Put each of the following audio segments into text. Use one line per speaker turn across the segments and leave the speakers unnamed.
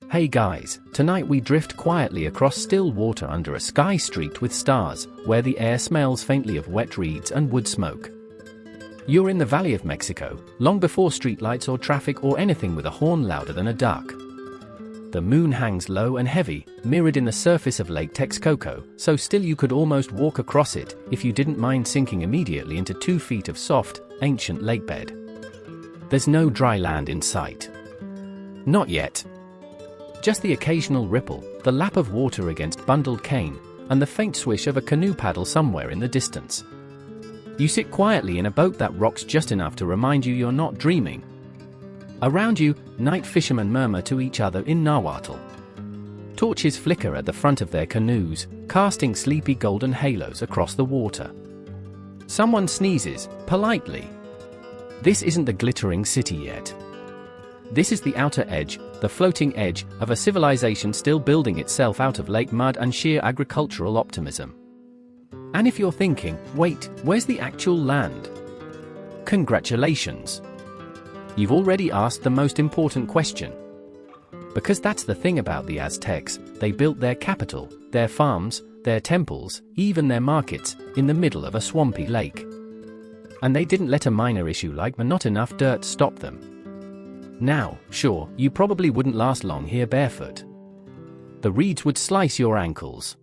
Hey guys, tonight we drift quietly across still water under a sky streaked with stars, where the air smells faintly of wet reeds and wood smoke. You're in the Valley of Mexico, long before streetlights or traffic or anything with a horn louder than a duck. The moon hangs low and heavy, mirrored in the surface of Lake Texcoco, so still you could almost walk across it, if you didn't mind sinking immediately into 2 feet of soft, ancient lakebed. There's no dry land in sight. Not yet. Just the occasional ripple, the lap of water against bundled cane, and the faint swish of a canoe paddle somewhere in the distance. You sit quietly in a boat that rocks just enough to remind you you're not dreaming. Around you, night fishermen murmur to each other in Nahuatl. Torches flicker at the front of their canoes, casting sleepy golden halos across the water. Someone sneezes, politely. This isn't the glittering city yet. This is the outer edge, the floating edge, of a civilization still building itself out of lake mud and sheer agricultural optimism. And if you're thinking, wait, where's the actual land? Congratulations! You've already asked the most important question. Because that's the thing about the Aztecs, they built their capital, their farms, their temples, even their markets, in the middle of a swampy lake. And they didn't let a minor issue like not enough dirt stop them. Now, sure, you probably wouldn't last long here barefoot. The reeds would slice your ankles.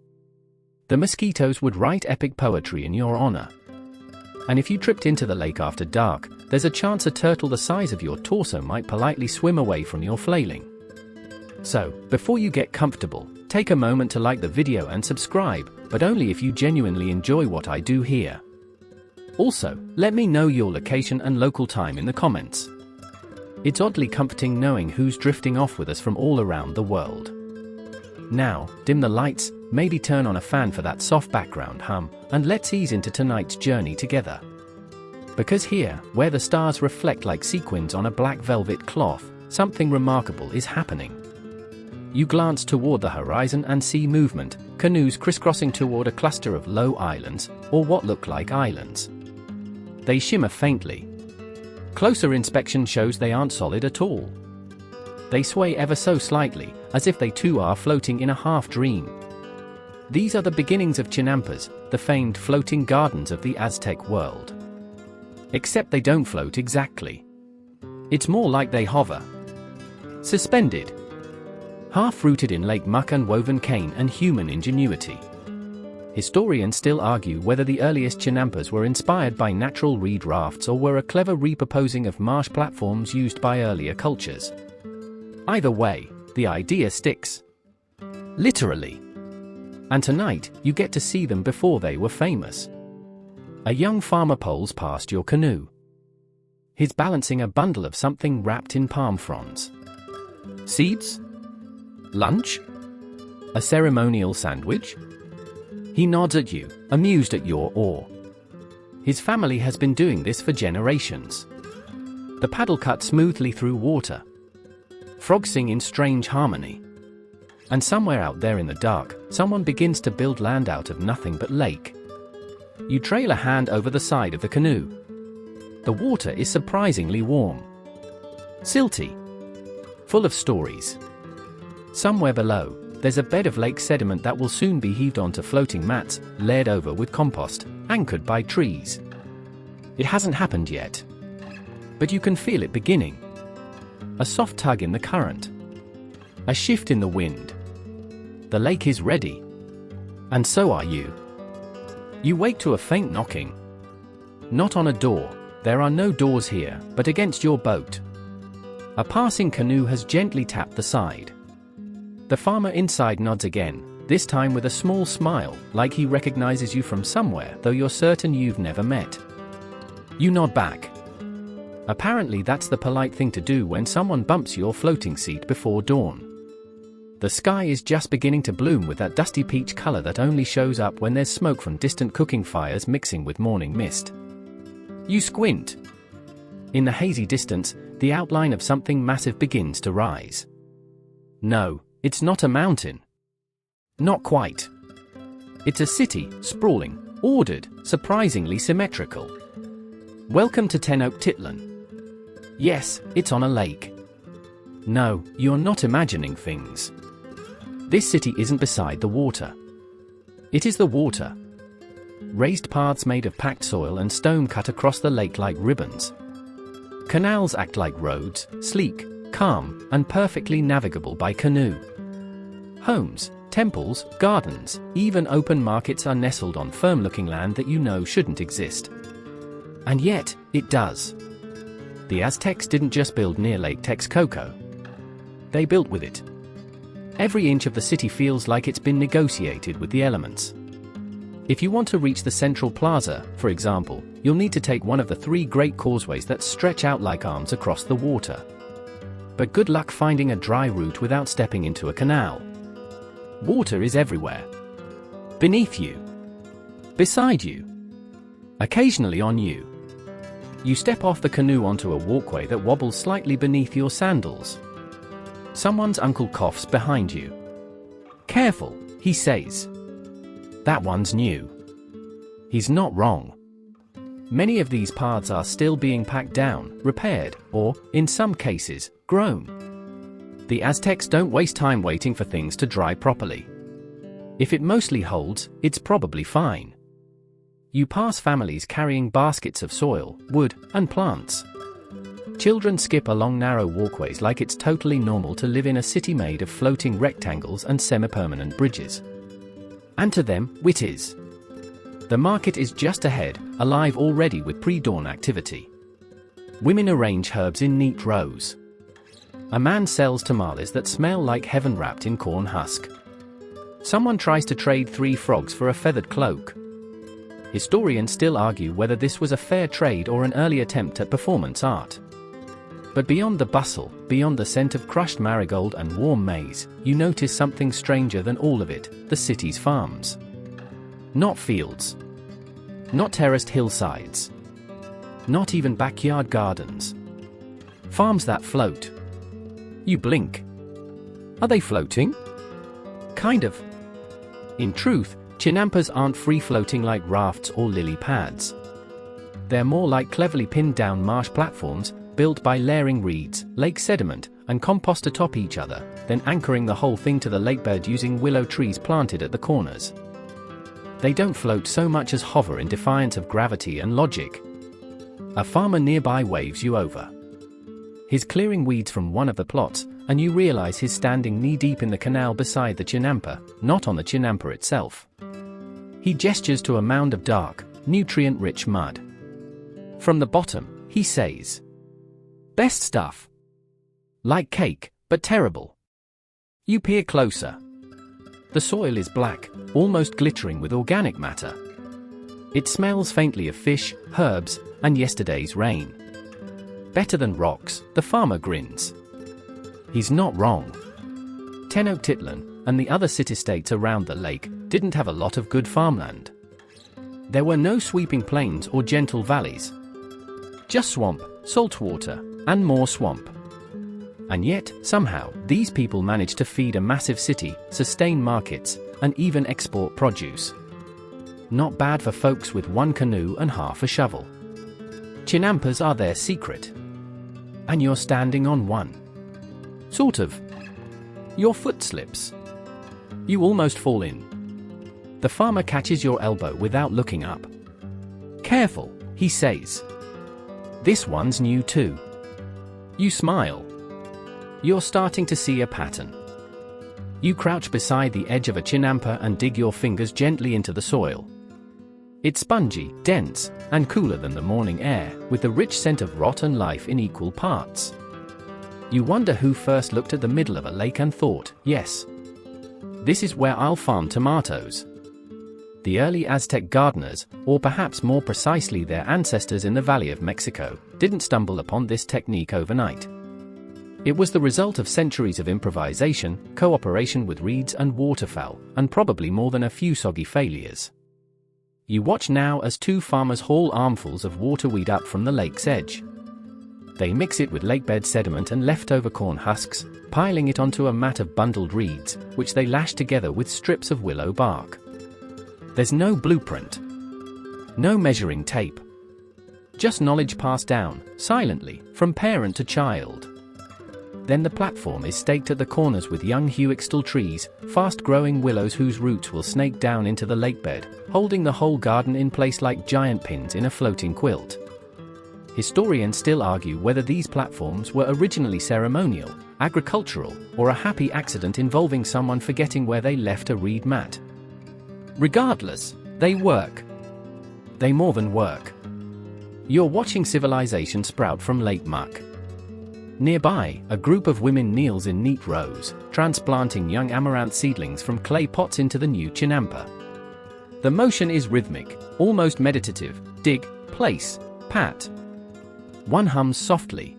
The mosquitoes would write epic poetry in your honor. And if you tripped into the lake after dark, there's a chance a turtle the size of your torso might politely swim away from your flailing. So, before you get comfortable, take a moment to like the video and subscribe, but only if you genuinely enjoy what I do here. Also, let me know your location and local time in the comments. It's oddly comforting knowing who's drifting off with us from all around the world. Now, dim the lights, maybe turn on a fan for that soft background hum, and let's ease into tonight's journey together. Because here, where the stars reflect like sequins on a black velvet cloth, something remarkable is happening. You glance toward the horizon and see movement, canoes crisscrossing toward a cluster of low islands, or what look like islands. They shimmer faintly. Closer inspection shows they aren't solid at all. They sway ever so slightly, as if they too are floating in a half-dream. These are the beginnings of Chinampas, the famed floating gardens of the Aztec world. Except they don't float exactly. It's more like they hover. Suspended. Half-rooted in lake muck and woven cane and human ingenuity. Historians still argue whether the earliest Chinampas were inspired by natural reed rafts or were a clever repurposing of marsh platforms used by earlier cultures. Either way, the idea sticks. Literally. And tonight, you get to see them before they were famous. A young farmer poles past your canoe. He's balancing a bundle of something wrapped in palm fronds. Seeds? Lunch? A ceremonial sandwich? He nods at you, amused at your awe. His family has been doing this for generations. The paddle cuts smoothly through water. Frogs sing in strange harmony. And somewhere out there in the dark, someone begins to build land out of nothing but lake. You trail a hand over the side of the canoe. The water is surprisingly warm. Silty. Full of stories. Somewhere below, there's a bed of lake sediment that will soon be heaved onto floating mats, layered over with compost, anchored by trees. It hasn't happened yet. But you can feel it beginning. A soft tug in the current. A shift in the wind. The lake is ready. And so are you. You wake to a faint knocking. Not on a door, there are no doors here, but against your boat. A passing canoe has gently tapped the side. The farmer inside nods again, this time with a small smile, like he recognizes you from somewhere, though you're certain you've never met. You nod back. Apparently that's the polite thing to do when someone bumps your floating seat before dawn. The sky is just beginning to bloom with that dusty peach color that only shows up when there's smoke from distant cooking fires mixing with morning mist. You squint. In the hazy distance, the outline of something massive begins to rise. No. It's not a mountain. Not quite. It's a city, sprawling, ordered, surprisingly symmetrical. Welcome to Tenochtitlan. Yes, it's on a lake. No, you're not imagining things. This city isn't beside the water. It is the water. Raised paths made of packed soil and stone cut across the lake like ribbons. Canals act like roads, sleek, calm, and perfectly navigable by canoe. Homes, temples, gardens, even open markets are nestled on firm-looking land that you know shouldn't exist. And yet, it does. The Aztecs didn't just build near Lake Texcoco. They built with it. Every inch of the city feels like it's been negotiated with the elements. If you want to reach the central plaza, for example, you'll need to take one of the 3 great causeways that stretch out like arms across the water. But good luck finding a dry route without stepping into a canal. Water is everywhere. Beneath you. Beside you. Occasionally on you. You step off the canoe onto a walkway that wobbles slightly beneath your sandals. Someone's uncle coughs behind you. Careful, he says. That one's new. He's not wrong. Many of these paths are still being packed down, repaired, or, in some cases, grown. The Aztecs don't waste time waiting for things to dry properly. If it mostly holds, it's probably fine. You pass families carrying baskets of soil, wood, and plants. Children skip along narrow walkways like it's totally normal to live in a city made of floating rectangles and semi-permanent bridges. And to them, it is. The market is just ahead, alive already with pre-dawn activity. Women arrange herbs in neat rows. A man sells tamales that smell like heaven wrapped in corn husk. Someone tries to trade 3 frogs for a feathered cloak. Historians still argue whether this was a fair trade or an early attempt at performance art. But beyond the bustle, beyond the scent of crushed marigold and warm maize, you notice something stranger than all of it: the city's farms. Not fields. Not terraced hillsides. Not even backyard gardens. Farms that float. You blink. Are they floating? Kind of. In truth, chinampas aren't free-floating like rafts or lily pads. They're more like cleverly pinned down marsh platforms, built by layering reeds, lake sediment, and compost atop each other, then anchoring the whole thing to the lakebed using willow trees planted at the corners. They don't float so much as hover in defiance of gravity and logic. A farmer nearby waves you over. He's clearing weeds from one of the plots, and you realize he's standing knee-deep in the canal beside the chinampa, not on the chinampa itself. He gestures to a mound of dark, nutrient-rich mud. From the bottom, he says, "Best stuff. Like cake, but terrible." You peer closer. The soil is black, almost glittering with organic matter. It smells faintly of fish, herbs, and yesterday's rain. Better than rocks, the farmer grins. He's not wrong. Tenochtitlan, and the other city-states around the lake, didn't have a lot of good farmland. There were no sweeping plains or gentle valleys. Just swamp, salt water, and more swamp. And yet, somehow, these people managed to feed a massive city, sustain markets, and even export produce. Not bad for folks with 1 canoe and half a shovel. Chinampas are their secret. And you're standing on one. Sort of. Your foot slips. You almost fall in. The farmer catches your elbow without looking up. "Careful," he says. "This one's new too." You smile. You're starting to see a pattern. You crouch beside the edge of a chinampa and dig your fingers gently into the soil. It's spongy, dense, and cooler than the morning air, with the rich scent of rot and life in equal parts. You wonder who first looked at the middle of a lake and thought, "Yes, this is where I'll farm tomatoes." The early Aztec gardeners, or perhaps more precisely their ancestors in the Valley of Mexico, didn't stumble upon this technique overnight. It was the result of centuries of improvisation, cooperation with reeds and waterfowl, and probably more than a few soggy failures. You watch now as 2 farmers haul armfuls of waterweed up from the lake's edge. They mix it with lakebed sediment and leftover corn husks, piling it onto a mat of bundled reeds, which they lash together with strips of willow bark. There's no blueprint. No measuring tape. Just knowledge passed down, silently, from parent to child. Then the platform is staked at the corners with young huixtal trees, fast-growing willows whose roots will snake down into the lakebed, holding the whole garden in place like giant pins in a floating quilt. Historians still argue whether these platforms were originally ceremonial, agricultural, or a happy accident involving someone forgetting where they left a reed mat. Regardless, they work. They more than work. You're watching civilization sprout from late muck. Nearby, a group of women kneels in neat rows, transplanting young amaranth seedlings from clay pots into the new chinampa. The motion is rhythmic, almost meditative: dig, place, pat. One hums softly.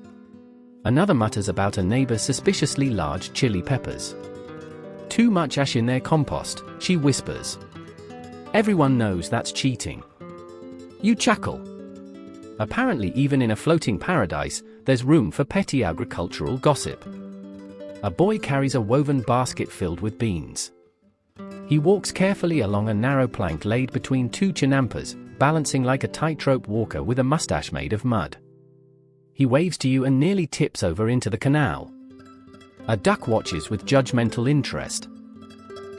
Another mutters about a neighbor's suspiciously large chili peppers. Too much ash in their compost, she whispers. Everyone knows that's cheating. You chuckle. Apparently, even in a floating paradise, there's room for petty agricultural gossip. A boy carries a woven basket filled with beans. He walks carefully along a narrow plank laid between two chinampas, balancing like a tightrope walker with a mustache made of mud. He waves to you and nearly tips over into the canal. A duck watches with judgmental interest.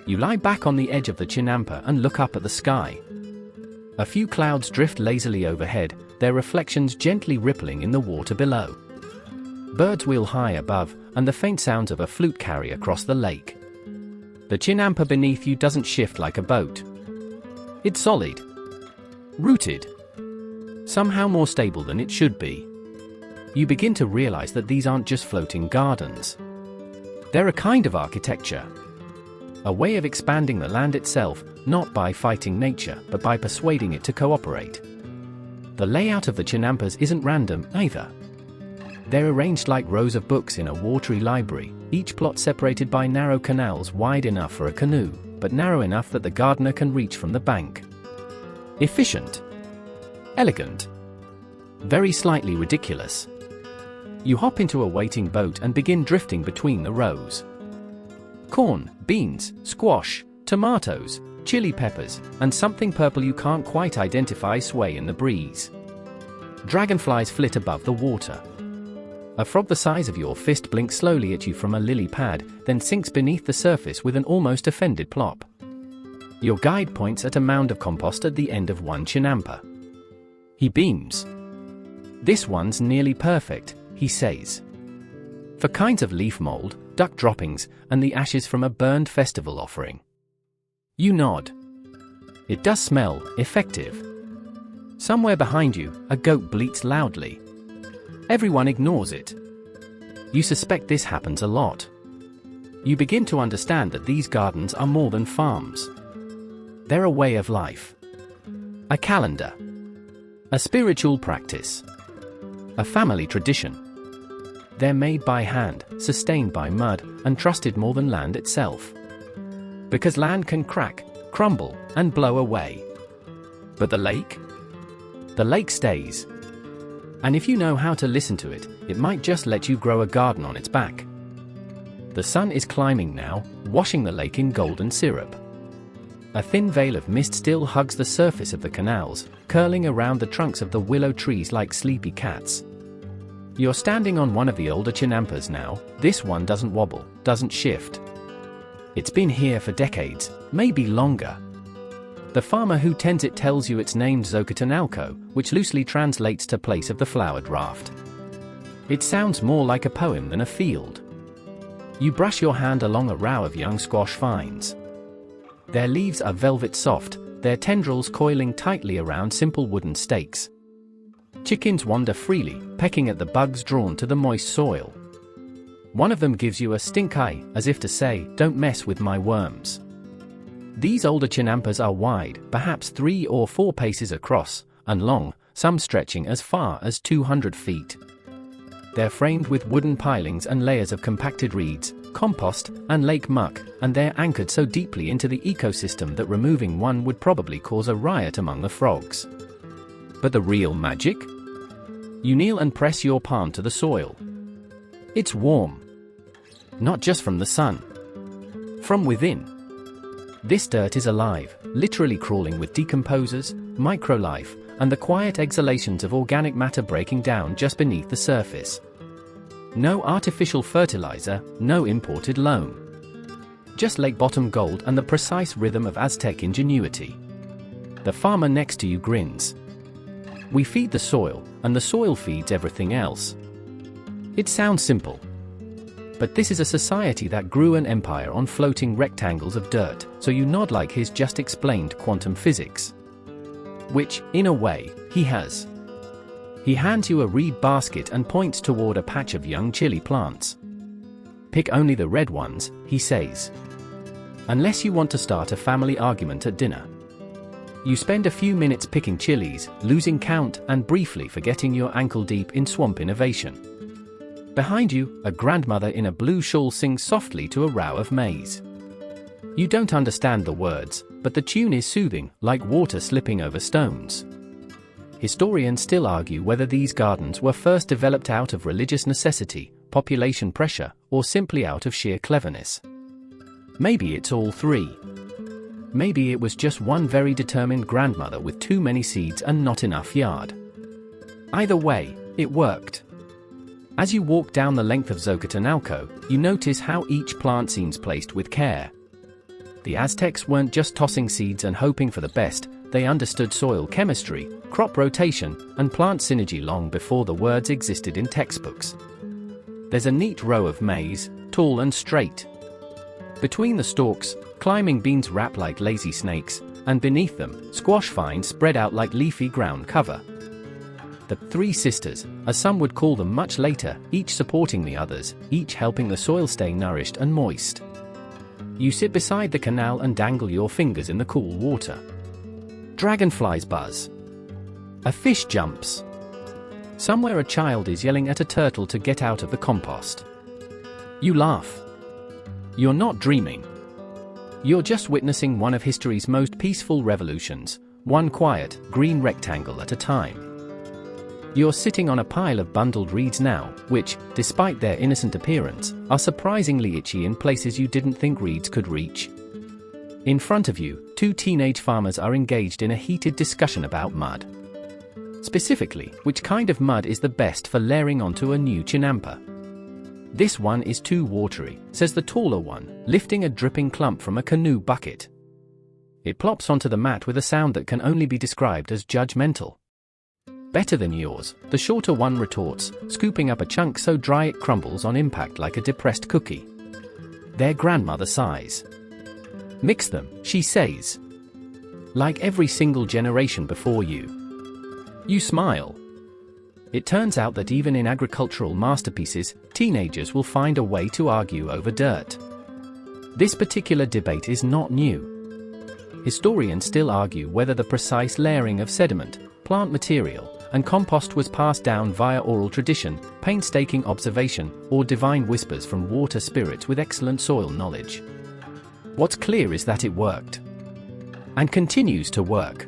You lie back on the edge of the chinampa and look up at the sky. A few clouds drift lazily overhead, their reflections gently rippling in the water below. Birds wheel high above, and the faint sounds of a flute carry across the lake. The chinampa beneath you doesn't shift like a boat. It's solid. Rooted. Somehow more stable than it should be. You begin to realize that these aren't just floating gardens. They're a kind of architecture. A way of expanding the land itself, not by fighting nature, but by persuading it to cooperate. The layout of the chinampas isn't random, either. They're arranged like rows of books in a watery library, each plot separated by narrow canals wide enough for a canoe, but narrow enough that the gardener can reach from the bank. Efficient. Elegant. Very slightly ridiculous. You hop into a waiting boat and begin drifting between the rows. Corn, beans, squash, tomatoes, chili peppers, and something purple you can't quite identify sway in the breeze. Dragonflies flit above the water. A frog the size of your fist blinks slowly at you from a lily pad, then sinks beneath the surface with an almost offended plop. Your guide points at a mound of compost at the end of one chinampa. He beams. This one's nearly perfect, he says. For kinds of leaf mold, duck droppings, and the ashes from a burned festival offering. You nod. It does smell effective. Somewhere behind you, a goat bleats loudly. Everyone ignores it. You suspect this happens a lot. You begin to understand that these gardens are more than farms. They're a way of life. A calendar. A spiritual practice. A family tradition. They're made by hand, sustained by mud, and trusted more than land itself. Because land can crack, crumble, and blow away. But the lake? The lake stays. And if you know how to listen to it, it might just let you grow a garden on its back. The sun is climbing now, washing the lake in golden syrup. A thin veil of mist still hugs the surface of the canals, curling around the trunks of the willow trees like sleepy cats. You're standing on one of the older chinampas now. This one doesn't wobble, doesn't shift. It's been here for decades, maybe longer. The farmer who tends it tells you it's named Zocotonalco, which loosely translates to place of the flowered raft. It sounds more like a poem than a field. You brush your hand along a row of young squash vines. Their leaves are velvet soft, their tendrils coiling tightly around simple wooden stakes. Chickens wander freely, pecking at the bugs drawn to the moist soil. One of them gives you a stink eye, as if to say, "Don't mess with my worms." These older chinampas are wide, perhaps 3 or 4 paces across, and long, some stretching as far as 200 feet. They're framed with wooden pilings and layers of compacted reeds, compost, and lake muck, and they're anchored so deeply into the ecosystem that removing one would probably cause a riot among the frogs. But the real magic? You kneel and press your palm to the soil. It's warm. Not just from the sun. From within. This dirt is alive, literally crawling with decomposers, microlife, and the quiet exhalations of organic matter breaking down just beneath the surface. No artificial fertilizer, no imported loam. Just lake-bottom gold and the precise rhythm of Aztec ingenuity. The farmer next to you grins. We feed the soil, and the soil feeds everything else. It sounds simple. But this is a society that grew an empire on floating rectangles of dirt, so you nod like he's just explained quantum physics. Which, in a way, he has. He hands you a reed basket and points toward a patch of young chili plants. Pick only the red ones, he says. Unless you want to start a family argument at dinner. You spend a few minutes picking chilies, losing count and briefly forgetting you're ankle-deep in swamp innovation. Behind you, a grandmother in a blue shawl sings softly to a row of maize. You don't understand the words, but the tune is soothing, like water slipping over stones. Historians still argue whether these gardens were first developed out of religious necessity, population pressure, or simply out of sheer cleverness. Maybe it's all three. Maybe it was just one very determined grandmother with too many seeds and not enough yard. Either way, it worked. As you walk down the length of Zocotonalco, you notice how each plant seems placed with care. The Aztecs weren't just tossing seeds and hoping for the best, they understood soil chemistry, crop rotation, and plant synergy long before the words existed in textbooks. There's a neat row of maize, tall and straight. Between the stalks, climbing beans wrap like lazy snakes, and beneath them, squash vines spread out like leafy ground cover. The three sisters, as some would call them much later, each supporting the others, each helping the soil stay nourished and moist. You sit beside the canal and dangle your fingers in the cool water. Dragonflies buzz. A fish jumps. Somewhere a child is yelling at a turtle to get out of the compost. You laugh. You're not dreaming. You're just witnessing one of history's most peaceful revolutions, one quiet, green rectangle at a time. You're sitting on a pile of bundled reeds now, which, despite their innocent appearance, are surprisingly itchy in places you didn't think reeds could reach. In front of you, two teenage farmers are engaged in a heated discussion about mud. Specifically, which kind of mud is the best for layering onto a new chinampa. This one is too watery, says the taller one, lifting a dripping clump from a canoe bucket. It plops onto the mat with a sound that can only be described as judgmental. Better than yours, the shorter one retorts, scooping up a chunk so dry it crumbles on impact like a depressed cookie. Their grandmother sighs. Mix them, she says. Like every single generation before you. You smile. It turns out that even in agricultural masterpieces, teenagers will find a way to argue over dirt. This particular debate is not new. Historians still argue whether the precise layering of sediment, plant material, and compost was passed down via oral tradition, painstaking observation, or divine whispers from water spirits with excellent soil knowledge. What's clear is that it worked. And continues to work.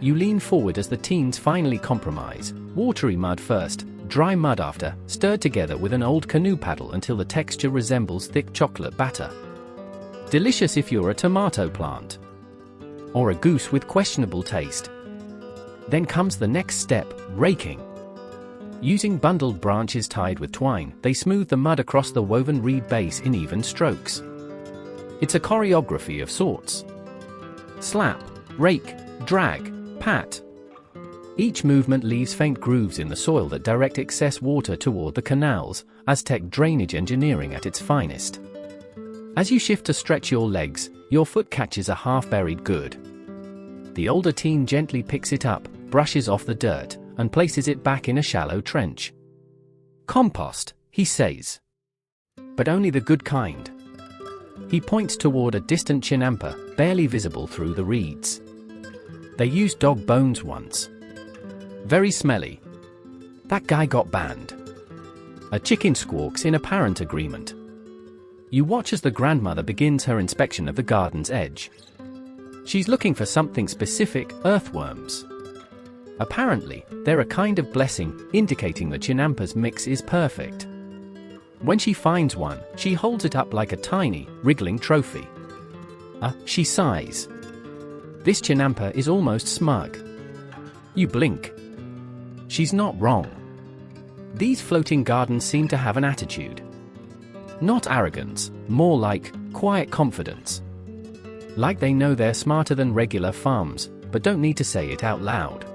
You lean forward as the teens finally compromise, watery mud first, dry mud after, stirred together with an old canoe paddle until the texture resembles thick chocolate batter. Delicious if you're a tomato plant. Or a goose with questionable taste. Then comes the next step, raking. Using bundled branches tied with twine, they smooth the mud across the woven reed base in even strokes. It's a choreography of sorts. Slap, rake, drag, pat. Each movement leaves faint grooves in the soil that direct excess water toward the canals, Aztec drainage engineering at its finest. As you shift to stretch your legs, your foot catches a half-buried good. The older teen gently picks it up, brushes off the dirt, and places it back in a shallow trench. Compost, he says. But only the good kind. He points toward a distant chinampa, barely visible through the reeds. They used dog bones once. Very smelly. That guy got banned. A chicken squawks in apparent agreement. You watch as the grandmother begins her inspection of the garden's edge. She's looking for something specific, earthworms. Apparently, they're a kind of blessing, indicating the chinampa's mix is perfect. When she finds one, she holds it up like a tiny, wriggling trophy. She sighs. This chinampa is almost smug. You blink. She's not wrong. These floating gardens seem to have an attitude. Not arrogance, more like quiet confidence. Like they know they're smarter than regular farms, but don't need to say it out loud.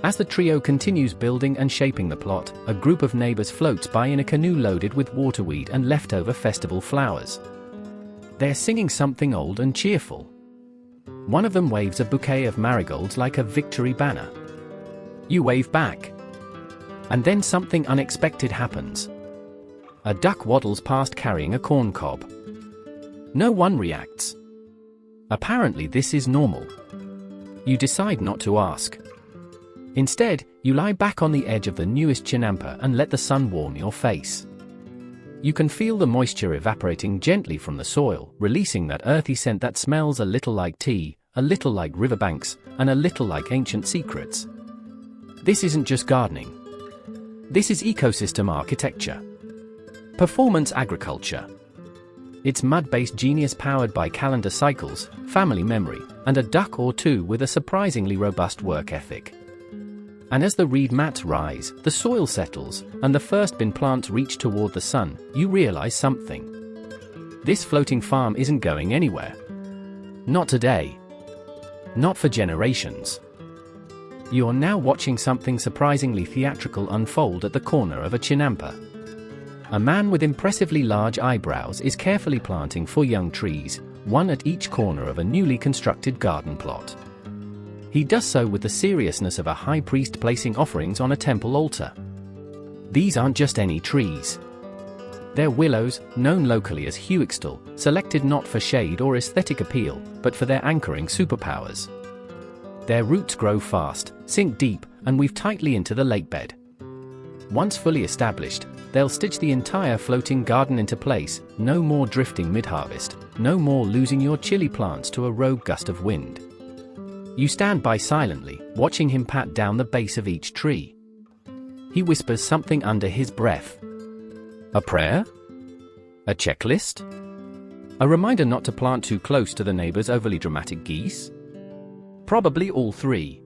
As the trio continues building and shaping the plot, a group of neighbors floats by in a canoe loaded with waterweed and leftover festival flowers. They're singing something old and cheerful. One of them waves a bouquet of marigolds like a victory banner. You wave back. And then something unexpected happens. A duck waddles past carrying a corn cob. No one reacts. Apparently this is normal. You decide not to ask. Instead, you lie back on the edge of the newest chinampa and let the sun warm your face. You can feel the moisture evaporating gently from the soil, releasing that earthy scent that smells a little like tea, a little like riverbanks, and a little like ancient secrets. This isn't just gardening. This is ecosystem architecture. Performance agriculture. It's mud-based genius powered by calendar cycles, family memory, and a duck or two with a surprisingly robust work ethic. And as the reed mats rise, the soil settles, and the first bin plants reach toward the sun, you realize something. This floating farm isn't going anywhere. Not today. Not for generations. You're now watching something surprisingly theatrical unfold at the corner of a chinampa. A man with impressively large eyebrows is carefully planting 4 young trees, one at each corner of a newly constructed garden plot. He does so with the seriousness of a high priest placing offerings on a temple altar. These aren't just any trees. They're willows, known locally as huixtal, selected not for shade or aesthetic appeal, but for their anchoring superpowers. Their roots grow fast, sink deep, and weave tightly into the lakebed. Once fully established, they'll stitch the entire floating garden into place. No more drifting mid-harvest, no more losing your chili plants to a rogue gust of wind. You stand by silently, watching him pat down the base of each tree. He whispers something under his breath. A prayer? A checklist? A reminder not to plant too close to the neighbor's overly dramatic geese? Probably all 3.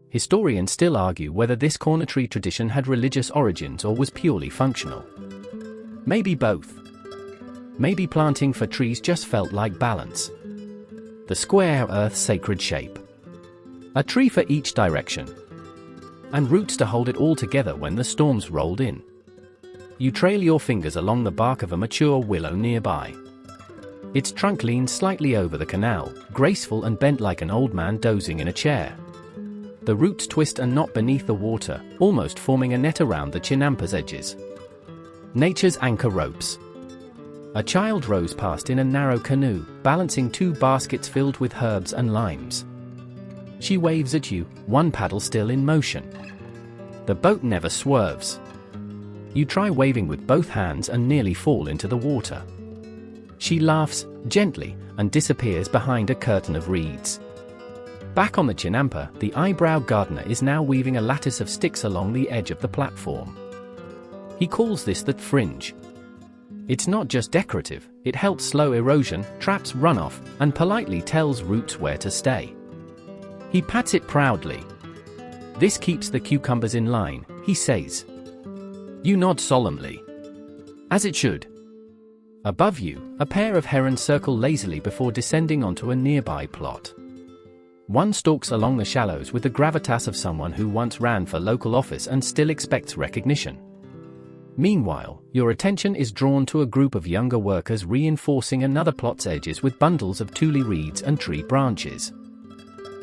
Historians still argue whether this corner tree tradition had religious origins or was purely functional. Maybe both. Maybe planting for trees just felt like balance. The square earth's sacred shape. A tree for each direction. And roots to hold it all together when the storms rolled in. You trail your fingers along the bark of a mature willow nearby. Its trunk leans slightly over the canal, graceful and bent like an old man dozing in a chair. The roots twist and knot beneath the water, almost forming a net around the chinampa's edges. Nature's anchor ropes. A child rows past in a narrow canoe, balancing 2 baskets filled with herbs and limes. She waves at you, one paddle still in motion. The boat never swerves. You try waving with both hands and nearly fall into the water. She laughs, gently, and disappears behind a curtain of reeds. Back on the chinampa, the eyebrow gardener is now weaving a lattice of sticks along the edge of the platform. He calls this the fringe. It's not just decorative, it helps slow erosion, traps runoff, and politely tells roots where to stay. He pats it proudly. This keeps the cucumbers in line, he says. You nod solemnly. As it should. Above you, a pair of herons circle lazily before descending onto a nearby plot. One stalks along the shallows with the gravitas of someone who once ran for local office and still expects recognition. Meanwhile, your attention is drawn to a group of younger workers reinforcing another plot's edges with bundles of tule reeds and tree branches.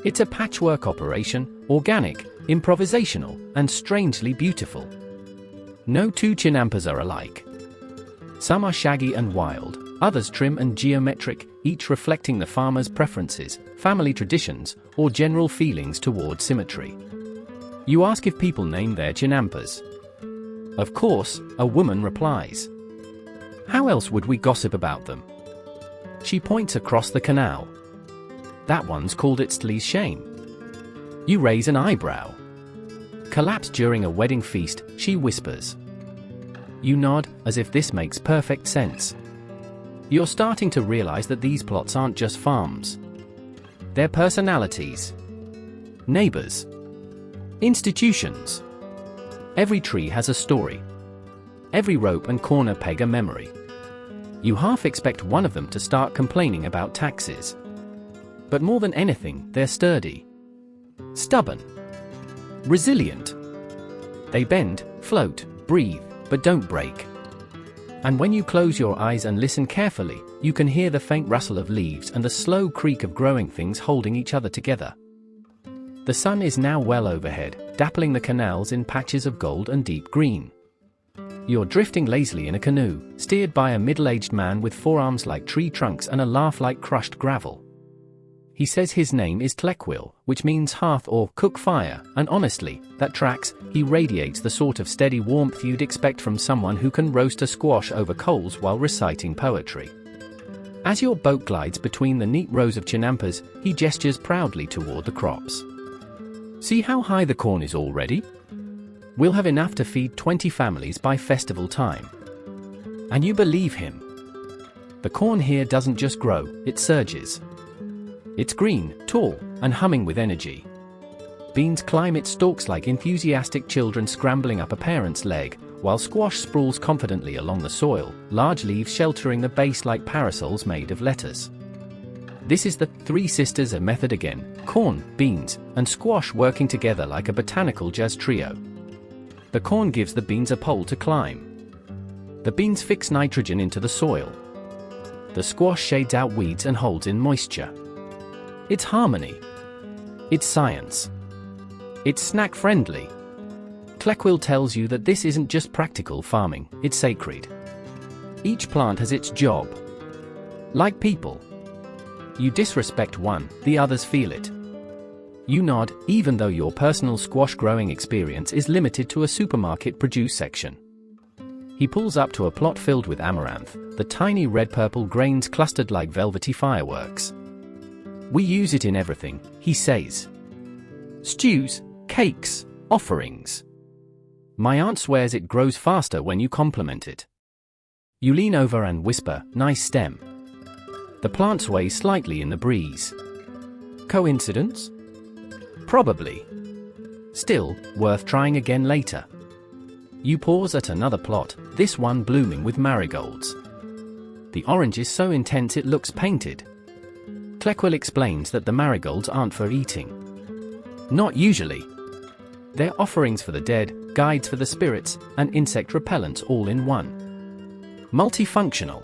It's a patchwork operation, organic, improvisational, and strangely beautiful. No 2 chinampas are alike. Some are shaggy and wild, others trim and geometric, each reflecting the farmer's preferences, family traditions, or general feelings toward symmetry. You ask if people name their chinampas. Of course, a woman replies. How else would we gossip about them? She points across the canal. That one's called Itztli's shame. You raise an eyebrow. Collapsed during a wedding feast, she whispers. You nod, as if this makes perfect sense. You're starting to realize that these plots aren't just farms. They're personalities. Neighbors. Institutions. Every tree has a story. Every rope and corner peg a memory. You half expect one of them to start complaining about taxes. But more than anything, they're sturdy, stubborn, resilient. They bend, float, breathe, but don't break. And when you close your eyes and listen carefully, you can hear the faint rustle of leaves and the slow creak of growing things holding each other together. The sun is now well overhead, dappling the canals in patches of gold and deep green. You're drifting lazily in a canoe, steered by a middle-aged man with forearms like tree trunks and a laugh like crushed gravel. He says his name is Tlekwil, which means hearth or cook fire, and honestly, that tracks. He radiates the sort of steady warmth you'd expect from someone who can roast a squash over coals while reciting poetry. As your boat glides between the neat rows of chinampas, he gestures proudly toward the crops. See how high the corn is already? We'll have enough to feed 20 families by festival time. And you believe him. The corn here doesn't just grow, it surges. It's green, tall, and humming with energy. Beans climb its stalks like enthusiastic children scrambling up a parent's leg, while squash sprawls confidently along the soil, large leaves sheltering the base like parasols made of lettuce. This is the Three Sisters of method again: corn, beans, and squash working together like a botanical jazz trio. The corn gives the beans a pole to climb. The beans fix nitrogen into the soil. The squash shades out weeds and holds in moisture. It's harmony. It's science. It's snack-friendly. Tlekwil tells you that this isn't just practical farming, it's sacred. Each plant has its job. Like people. You disrespect one, the others feel it. You nod, even though your personal squash growing experience is limited to a supermarket produce section. He pulls up to a plot filled with amaranth, the tiny red-purple grains clustered like velvety fireworks. We use it in everything, he says. Stews, cakes, offerings. My aunt swears it grows faster when you compliment it. You lean over and whisper, "Nice stem." The plant sways slightly in the breeze. Coincidence? Probably. Still, worth trying again later. You pause at another plot, this one blooming with marigolds. The orange is so intense it looks painted. Tlekwil explains that the marigolds aren't for eating. Not usually. They're offerings for the dead, guides for the spirits, and insect repellents all in one. Multifunctional.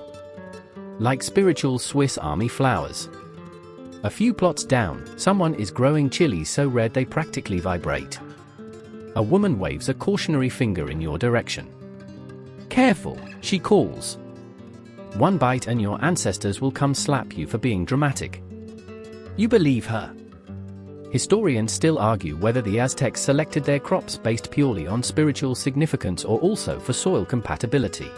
Like spiritual Swiss Army flowers. A few plots down, someone is growing chilies so red they practically vibrate. A woman waves a cautionary finger in your direction. Careful, she calls. One bite and your ancestors will come slap you for being dramatic. You believe her. Historians still argue whether the Aztecs selected their crops based purely on spiritual significance or also for soil compatibility.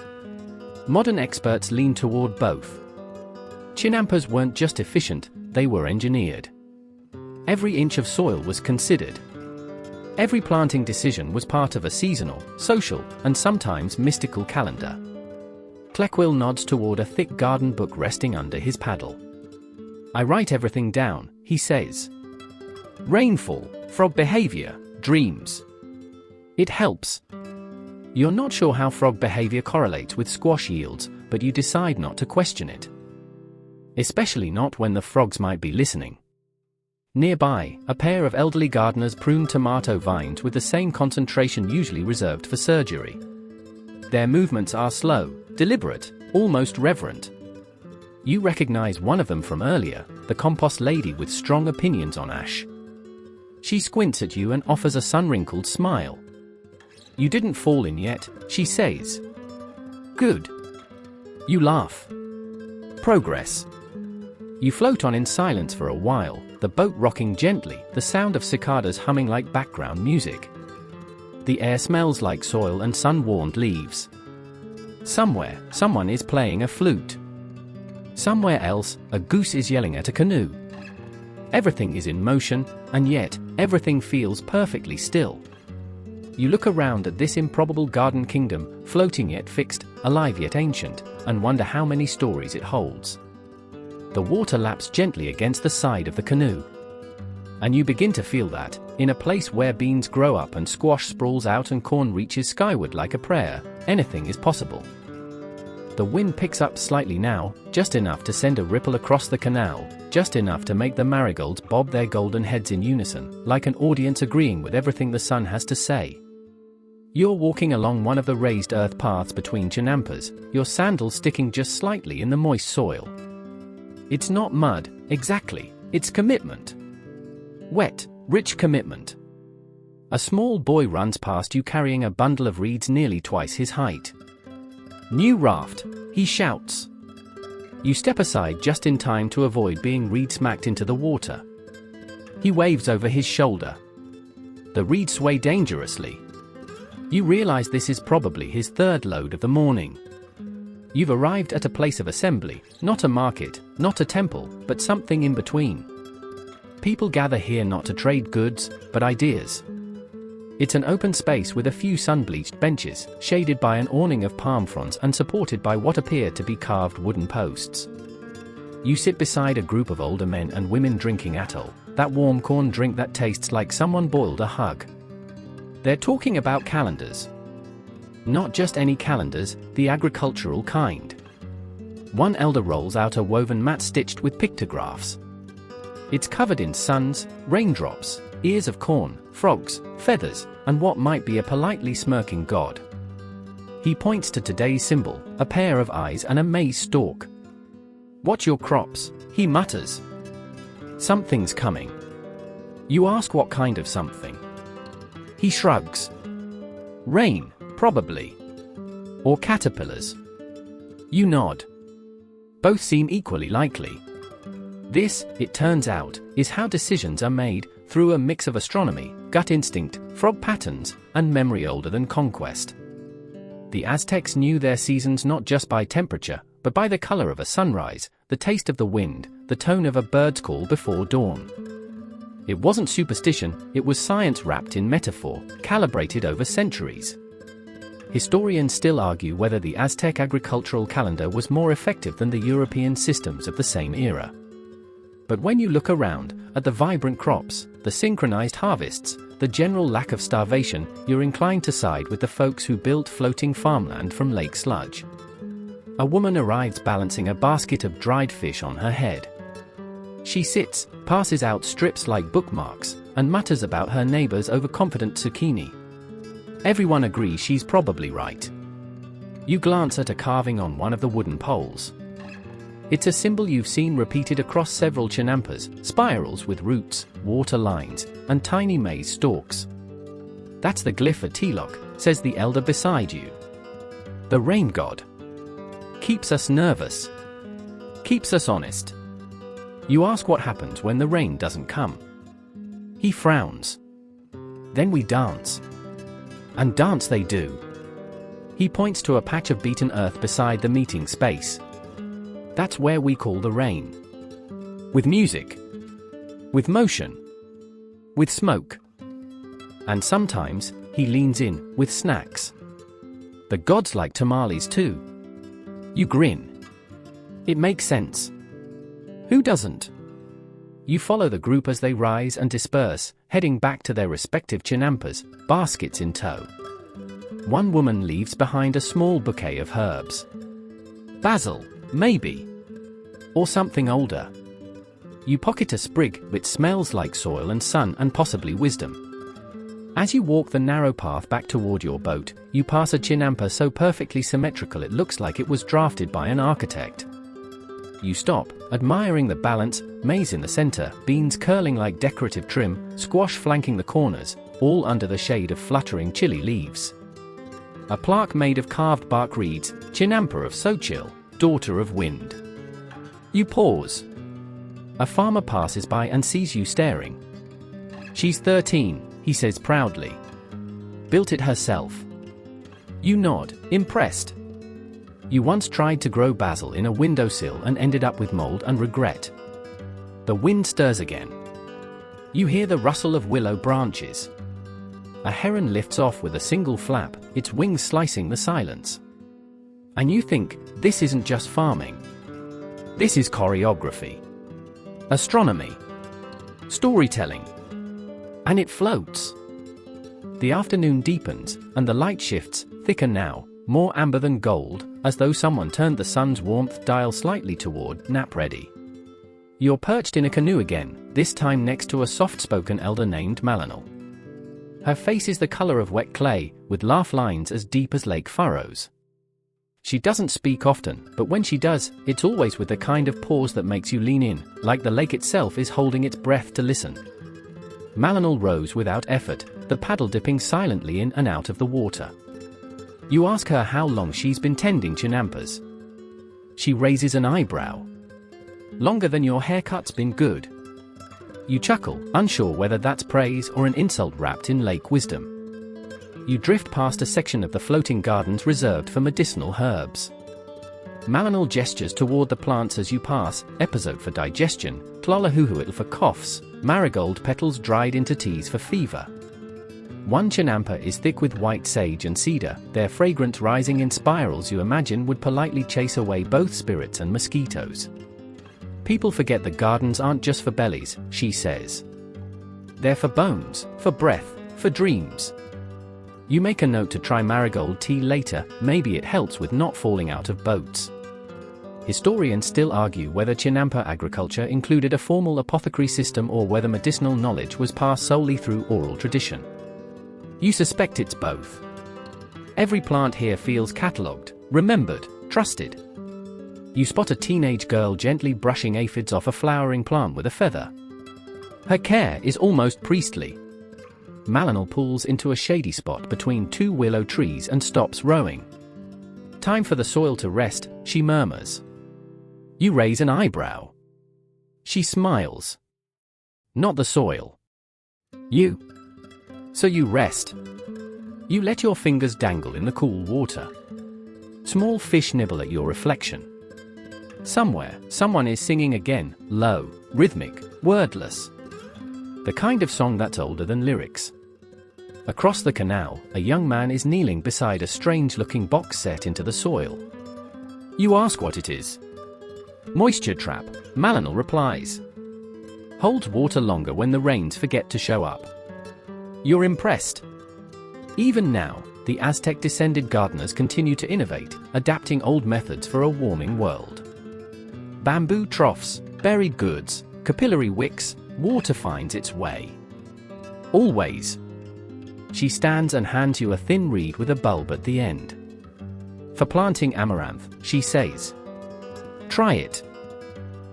Modern experts lean toward both. Chinampas weren't just efficient, they were engineered. Every inch of soil was considered. Every planting decision was part of a seasonal, social, and sometimes mystical calendar. Tlekwil nods toward a thick garden book resting under his paddle. I write everything down, he says. Rainfall, frog behavior, dreams. It helps. You're not sure how frog behavior correlates with squash yields, but you decide not to question it. Especially not when the frogs might be listening. Nearby, a pair of elderly gardeners prune tomato vines with the same concentration usually reserved for surgery. Their movements are slow, deliberate, almost reverent. You recognize one of them from earlier, the compost lady with strong opinions on ash. She squints at you and offers a sun-wrinkled smile. You didn't fall in yet, she says. Good. You laugh. Progress. You float on in silence for a while, the boat rocking gently, the sound of cicadas humming like background music. The air smells like soil and sun-warmed leaves. Somewhere, someone is playing a flute. Somewhere else, a goose is yelling at a canoe. Everything is in motion, and yet, everything feels perfectly still. You look around at this improbable garden kingdom, floating yet fixed, alive yet ancient, and wonder how many stories it holds. The water laps gently against the side of the canoe. And you begin to feel that, in a place where beans grow up and squash sprawls out and corn reaches skyward like a prayer, anything is possible. The wind picks up slightly now, just enough to send a ripple across the canal, just enough to make the marigolds bob their golden heads in unison, like an audience agreeing with everything the sun has to say. You're walking along one of the raised earth paths between chinampas, your sandals sticking just slightly in the moist soil. It's not mud, exactly, it's commitment. Wet, rich commitment. A small boy runs past you carrying a bundle of reeds nearly twice his height. "New raft," he shouts. You step aside just in time to avoid being reed-smacked into the water. He waves over his shoulder. The reeds sway dangerously. You realize this is probably his third load of the morning. You've arrived at a place of assembly, not a market, not a temple, but something in between. People gather here not to trade goods, but ideas. It's an open space with a few sun-bleached benches, shaded by an awning of palm fronds and supported by what appear to be carved wooden posts. You sit beside a group of older men and women drinking atoll, that warm corn drink that tastes like someone boiled a hug. They're talking about calendars. Not just any calendars, the agricultural kind. One elder rolls out a woven mat stitched with pictographs. It's covered in suns, raindrops, ears of corn, frogs, feathers, and what might be a politely smirking god. He points to today's symbol, a pair of eyes and a maize stalk. "Watch your crops," he mutters. "Something's coming." You ask what kind of something. He shrugs. "Rain, probably. Or caterpillars." You nod. Both seem equally likely. This, it turns out, is how decisions are made, through a mix of astronomy, gut instinct, frog patterns, and memory older than conquest. The Aztecs knew their seasons not just by temperature, but by the color of a sunrise, the taste of the wind, the tone of a bird's call before dawn. It wasn't superstition, it was science wrapped in metaphor, calibrated over centuries. Historians still argue whether the Aztec agricultural calendar was more effective than the European systems of the same era. But when you look around, at the vibrant crops, the synchronized harvests, the general lack of starvation, you're inclined to side with the folks who built floating farmland from lake sludge. A woman arrives balancing a basket of dried fish on her head. She sits, passes out strips like bookmarks, and mutters about her neighbor's overconfident zucchini. Everyone agrees she's probably right. You glance at a carving on one of the wooden poles. It's a symbol you've seen repeated across several chinampas, spirals with roots, water lines, and tiny maize stalks. "That's the glyph for Tilok," says the elder beside you. "The rain god. Keeps us nervous. Keeps us honest." You ask what happens when the rain doesn't come. He frowns. "Then we dance." And dance they do. He points to a patch of beaten earth beside the meeting space. "That's where we call the rain. With music. With motion. With smoke. And sometimes, he leans in, with snacks. The gods like tamales too." You grin. It makes sense. Who doesn't? You follow the group as they rise and disperse, heading back to their respective chinampas, baskets in tow. One woman leaves behind a small bouquet of herbs. Basil, maybe. Or something older. You pocket a sprig, which smells like soil and sun and possibly wisdom. As you walk the narrow path back toward your boat, you pass a chinampa so perfectly symmetrical it looks like it was drafted by an architect. You stop, admiring the balance, maize in the center, beans curling like decorative trim, squash flanking the corners, all under the shade of fluttering chili leaves. A plaque made of carved bark reads, "Chinampa of Xochitl, daughter of wind." You pause. A farmer passes by and sees you staring. "She's 13, he says proudly. Built it herself." You nod, impressed. You once tried to grow basil in a windowsill and ended up with mold and regret. The wind stirs again. You hear the rustle of willow branches. A heron lifts off with a single flap, its wings slicing the silence. And you think, this isn't just farming. This is choreography. Astronomy. Storytelling. And it floats. The afternoon deepens, and the light shifts, thicker now, more amber than gold, as though someone turned the sun's warmth dial slightly toward nap ready. You're perched in a canoe again, this time next to a soft-spoken elder named Malinal. Her face is the color of wet clay, with laugh lines as deep as lake furrows. She doesn't speak often, but when she does, it's always with the kind of pause that makes you lean in, like the lake itself is holding its breath to listen. Malinal rows without effort, the paddle dipping silently in and out of the water. You ask her how long she's been tending chinampas. She raises an eyebrow. Longer than your haircut's been good. You chuckle, unsure whether that's praise or an insult wrapped in lake wisdom. You drift past a section of the floating gardens reserved for medicinal herbs. Malinal gestures toward the plants as you pass, episode for digestion, tlalahuhuitl for coughs, marigold petals dried into teas for fever. One chinampa is thick with white sage and cedar, their fragrance rising in spirals you imagine would politely chase away both spirits and mosquitoes. People forget that gardens aren't just for bellies, she says. They're for bones, for breath, for dreams. You make a note to try marigold tea later, maybe it helps with not falling out of boats. Historians still argue whether chinampa agriculture included a formal apothecary system or whether medicinal knowledge was passed solely through oral tradition. You suspect it's both. Every plant here feels catalogued, remembered, trusted. You spot a teenage girl gently brushing aphids off a flowering plant with a feather. Her care is almost priestly. Malinal pulls into a shady spot between two willow trees and stops rowing. Time for the soil to rest, she murmurs. You raise an eyebrow. She smiles. Not the soil. You. So you rest. You let your fingers dangle in the cool water. Small fish nibble at your reflection. Somewhere, someone is singing again, low, rhythmic, wordless. The kind of song that's older than lyrics. Across the canal, a young man is kneeling beside a strange-looking box set into the soil. You ask what it is. Moisture trap, Malinal replies. Holds water longer when the rains forget to show up. You're impressed. Even now, the Aztec-descended gardeners continue to innovate, adapting old methods for a warming world. Bamboo troughs, buried goods, capillary wicks, water finds its way. Always. She stands and hands you a thin reed with a bulb at the end. For planting amaranth, she says. Try it.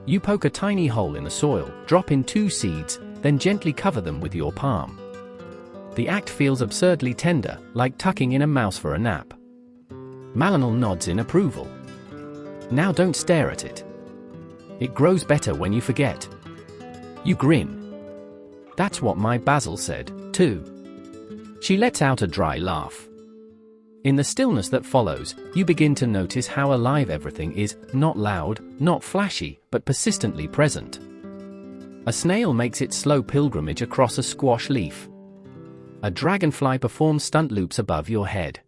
You poke a tiny hole in the soil, drop in 2 seeds, then gently cover them with your palm. The act feels absurdly tender, like tucking in a mouse for a nap. Malinal nods in approval. Now don't stare at it. It grows better when you forget. You grin. That's what my basil said, too. She lets out a dry laugh. In the stillness that follows, you begin to notice how alive everything is, not loud, not flashy, but persistently present. A snail makes its slow pilgrimage across a squash leaf. A dragonfly performs stunt loops above your head.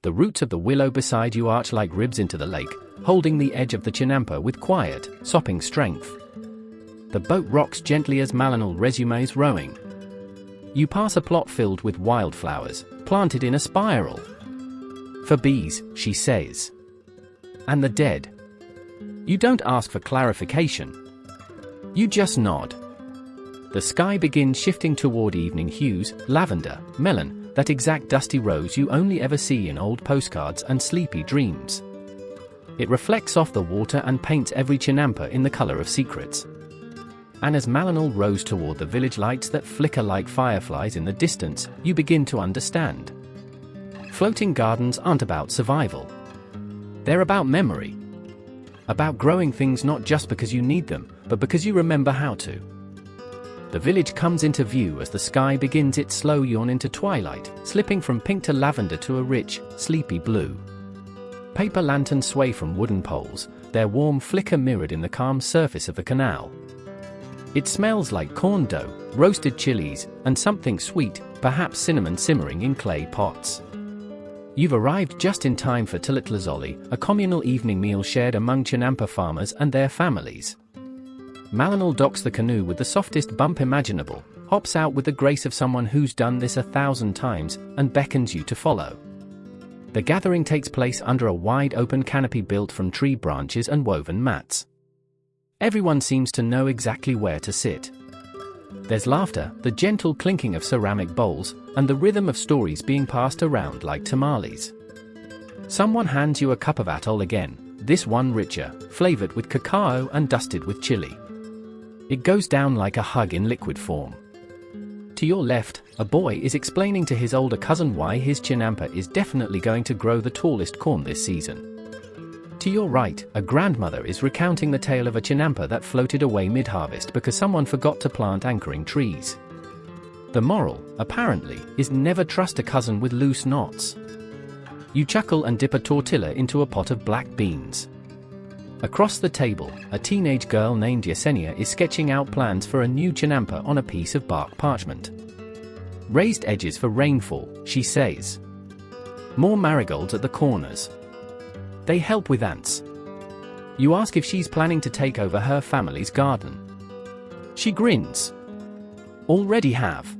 The roots of the willow beside you arch like ribs into the lake, holding the edge of the chinampa with quiet, sopping strength. The boat rocks gently as Malinal resumes rowing. You pass a plot filled with wildflowers, planted in a spiral. For bees, she says. And the dead. You don't ask for clarification. You just nod. The sky begins shifting toward evening hues, lavender, melon, that exact dusty rose you only ever see in old postcards and sleepy dreams. It reflects off the water and paints every chinampa in the color of secrets. And as Malinal rows toward the village lights that flicker like fireflies in the distance, you begin to understand. Floating gardens aren't about survival. They're about memory. About growing things not just because you need them, but because you remember how to. The village comes into view as the sky begins its slow yawn into twilight, slipping from pink to lavender to a rich, sleepy blue. Paper lanterns sway from wooden poles, their warm flicker mirrored in the calm surface of the canal. It smells like corn dough, roasted chilies, and something sweet, perhaps cinnamon simmering in clay pots. You've arrived just in time for Tilitlazoli, a communal evening meal shared among chinampa farmers and their families. Malinal docks the canoe with the softest bump imaginable, hops out with the grace of someone who's done this 1,000 times, and beckons you to follow. The gathering takes place under a wide open canopy built from tree branches and woven mats. Everyone seems to know exactly where to sit. There's laughter, the gentle clinking of ceramic bowls, and the rhythm of stories being passed around like tamales. Someone hands you a cup of atoll again, this one richer, flavored with cacao and dusted with chili. It goes down like a hug in liquid form. To your left, a boy is explaining to his older cousin why his chinampa is definitely going to grow the tallest corn this season. To your right, a grandmother is recounting the tale of a chinampa that floated away mid-harvest because someone forgot to plant anchoring trees. The moral, apparently, is never trust a cousin with loose knots. You chuckle and dip a tortilla into a pot of black beans. Across the table, a teenage girl named Yesenia is sketching out plans for a new chinampa on a piece of bark parchment. Raised edges for rainfall, she says. More marigolds at the corners. They help with ants. You ask if she's planning to take over her family's garden. She grins. Already have.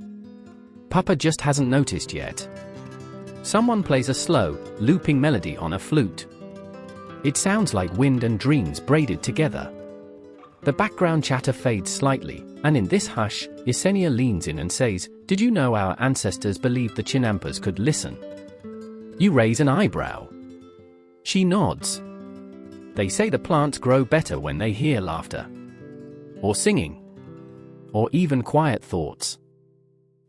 Papa just hasn't noticed yet. Someone plays a slow, looping melody on a flute. It sounds like wind and dreams braided together. The background chatter fades slightly, and in this hush, Yesenia leans in and says, "Did you know our ancestors believed the chinampas could listen?" You raise an eyebrow. She nods. They say the plants grow better when they hear laughter. Or singing. Or even quiet thoughts.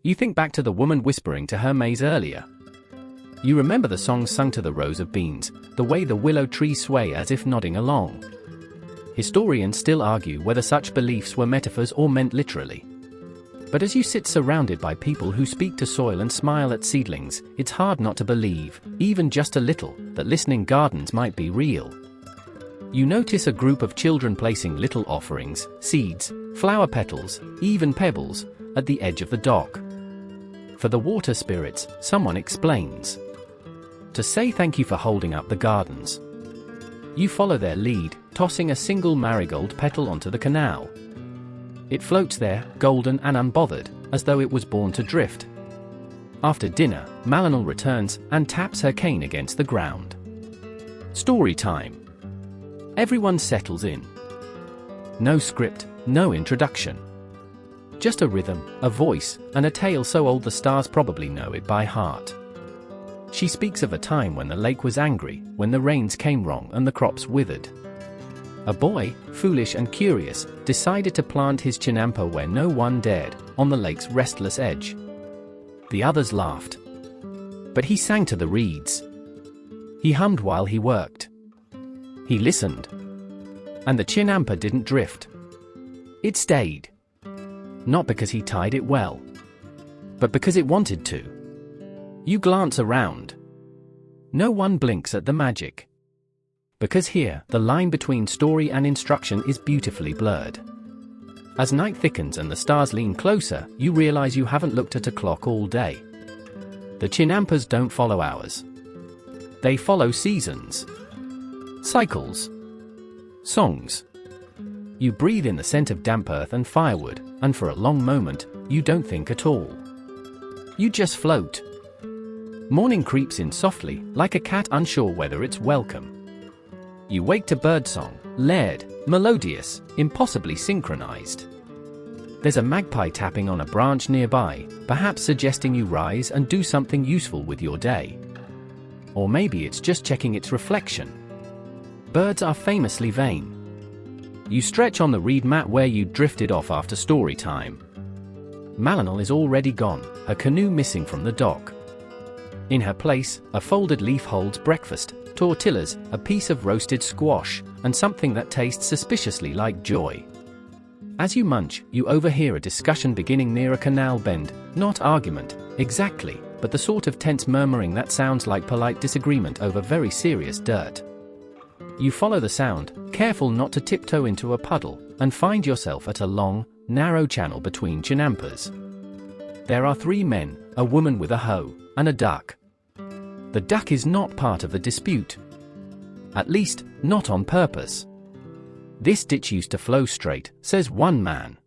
You think back to the woman whispering to her maize earlier. You remember the songs sung to the rows of beans, the way the willow trees sway as if nodding along. Historians still argue whether such beliefs were metaphors or meant literally. But as you sit surrounded by people who speak to soil and smile at seedlings, it's hard not to believe, even just a little, that listening gardens might be real. You notice a group of children placing little offerings, seeds, flower petals, even pebbles, at the edge of the dock. For the water spirits, someone explains. To say thank you for holding up the gardens. You follow their lead, tossing a single marigold petal onto the canal. It floats there, golden and unbothered, as though it was born to drift. After dinner, Malinal returns and taps her cane against the ground. Story time. Everyone settles in. No script, no introduction. Just a rhythm, a voice, and a tale so old the stars probably know it by heart. She speaks of a time when the lake was angry, when the rains came wrong and the crops withered. A boy, foolish and curious, decided to plant his chinampa where no one dared, on the lake's restless edge. The others laughed. But he sang to the reeds. He hummed while he worked. He listened. And the chinampa didn't drift. It stayed. Not because he tied it well, but because it wanted to. You glance around. No one blinks at the magic. Because here, the line between story and instruction is beautifully blurred. As night thickens and the stars lean closer, you realize you haven't looked at a clock all day. The chinampas don't follow hours. They follow seasons. Cycles. Songs. You breathe in the scent of damp earth and firewood, and for a long moment, you don't think at all. You just float. Morning creeps in softly, like a cat unsure whether it's welcome. You wake to birdsong, layered, melodious, impossibly synchronized. There's a magpie tapping on a branch nearby, perhaps suggesting you rise and do something useful with your day. Or maybe it's just checking its reflection. Birds are famously vain. You stretch on the reed mat where you drifted off after story time. Malinal is already gone, her canoe missing from the dock. In her place, a folded leaf holds breakfast, tortillas, a piece of roasted squash, and something that tastes suspiciously like joy. As you munch, you overhear a discussion beginning near a canal bend, not argument, exactly, but the sort of tense murmuring that sounds like polite disagreement over very serious dirt. You follow the sound, careful not to tiptoe into a puddle, and find yourself at a long, narrow channel between chinampas. There are 3 men, a woman with a hoe, and a duck. The duck is not part of the dispute. At least, not on purpose. This ditch used to flow straight, says one man.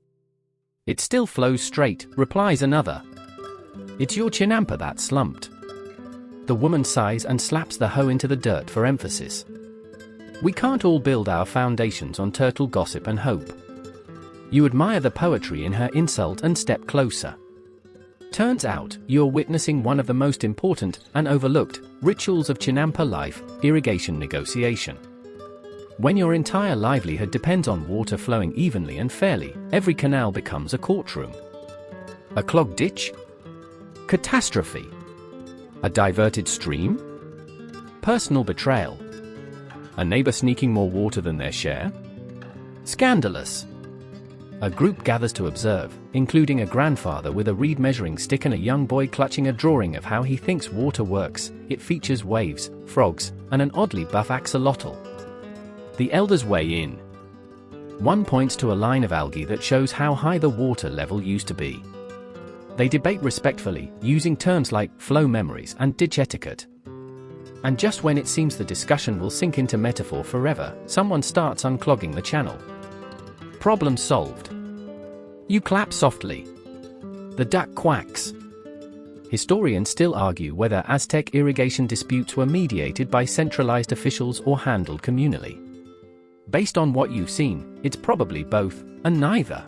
It still flows straight, replies another. It's your chinampa that's slumped. The woman sighs and slaps the hoe into the dirt for emphasis. We can't all build our foundations on turtle gossip and hope. You admire the poetry in her insult and step closer. Turns out, you're witnessing one of the most important and overlooked rituals of chinampa life, irrigation negotiation. When your entire livelihood depends on water flowing evenly and fairly, every canal becomes a courtroom. A clogged ditch? Catastrophe. A diverted stream? Personal betrayal. A neighbor sneaking more water than their share? Scandalous. A group gathers to observe, including a grandfather with a reed measuring stick and a young boy clutching a drawing of how he thinks water works. It features waves, frogs, and an oddly buff axolotl. The elders weigh in. One points to a line of algae that shows how high the water level used to be. They debate respectfully, using terms like flow memories and ditch etiquette. And just when it seems the discussion will sink into metaphor forever, someone starts unclogging the channel. Problem solved. You clap softly. The duck quacks. Historians still argue whether Aztec irrigation disputes were mediated by centralized officials or handled communally. Based on what you've seen, it's probably both, and neither.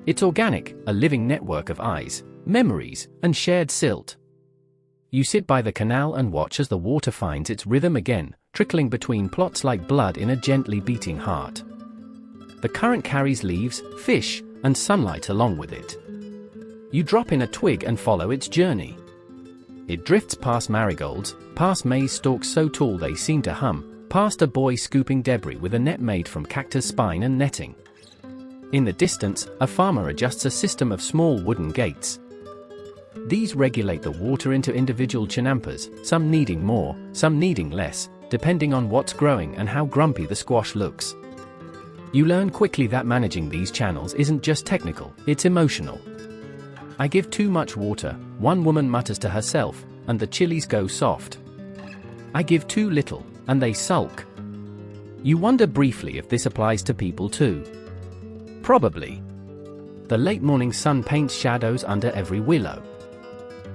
It's organic, a living network of eyes, memories, and shared silt. You sit by the canal and watch as the water finds its rhythm again, trickling between plots like blood in a gently beating heart. The current carries leaves, fish, and sunlight along with it. You drop in a twig and follow its journey. It drifts past marigolds, past maize stalks so tall they seem to hum, past a boy scooping debris with a net made from cactus spine and netting. In the distance, a farmer adjusts a system of small wooden gates. These regulate the water into individual chinampas, some needing more, some needing less, depending on what's growing and how grumpy the squash looks. You learn quickly that managing these channels isn't just technical, it's emotional. I give too much water, one woman mutters to herself, and the chilies go soft. I give too little, and they sulk. You wonder briefly if this applies to people too. Probably. The late morning sun paints shadows under every willow.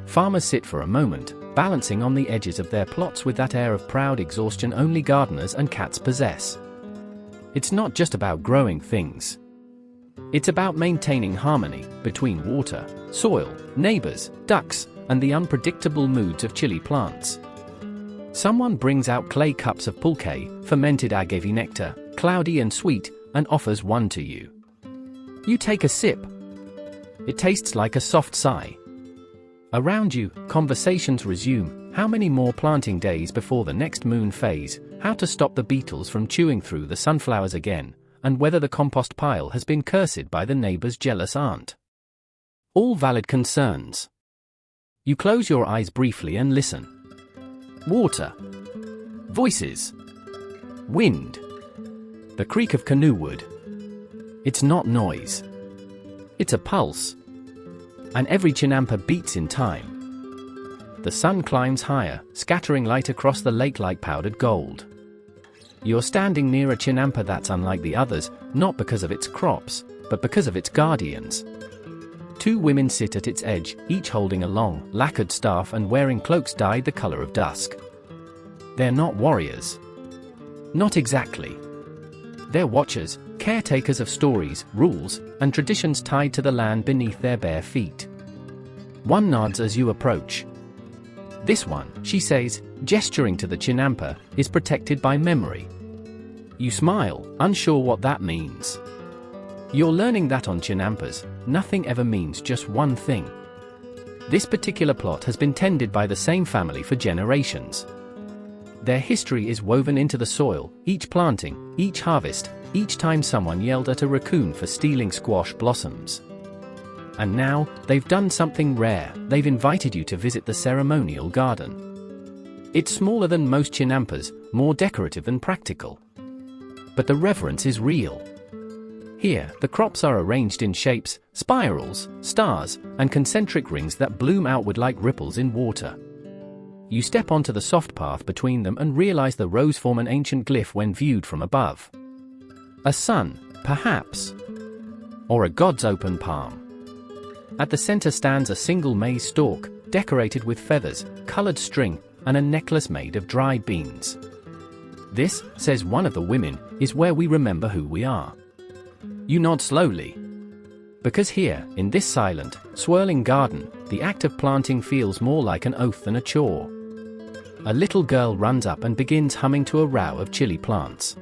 Farmers sit for a moment, balancing on the edges of their plots with that air of proud exhaustion only gardeners and cats possess. It's not just about growing things. It's about maintaining harmony between water, soil, neighbors, ducks, and the unpredictable moods of chili plants. Someone brings out clay cups of pulque, fermented agave nectar, cloudy and sweet, and offers one to you. You take a sip. It tastes like a soft sigh. Around you, conversations resume. How many more planting days before the next moon phase, how to stop the beetles from chewing through the sunflowers again, and whether the compost pile has been cursed by the neighbor's jealous aunt. All valid concerns. You close your eyes briefly and listen. Water. Voices. Wind. The creak of canoe wood. It's not noise. It's a pulse. And every chinampa beats in time. The sun climbs higher, scattering light across the lake like powdered gold. You're standing near a chinampa that's unlike the others, not because of its crops, but because of its guardians. Two women sit at its edge, each holding a long, lacquered staff and wearing cloaks dyed the color of dusk. They're not warriors. Not exactly. They're watchers, caretakers of stories, rules, and traditions tied to the land beneath their bare feet. One nods as you approach. This one, she says, gesturing to the chinampa, is protected by memory. You smile, unsure what that means. You're learning that on chinampas, nothing ever means just one thing. This particular plot has been tended by the same family for generations. Their history is woven into the soil, each planting, each harvest, each time someone yelled at a raccoon for stealing squash blossoms. And now, they've done something rare, they've invited you to visit the ceremonial garden. It's smaller than most chinampas, more decorative than practical. But the reverence is real. Here, the crops are arranged in shapes, spirals, stars, and concentric rings that bloom outward like ripples in water. You step onto the soft path between them and realize the rows form an ancient glyph when viewed from above. A sun, perhaps. or a god's open palm. At the center stands a single maize stalk, decorated with feathers, colored string, and a necklace made of dried beans. This, says one of the women, is where we remember who we are. You nod slowly. Because here, in this silent, swirling garden, the act of planting feels more like an oath than a chore. A little girl runs up and begins humming to a row of chili plants.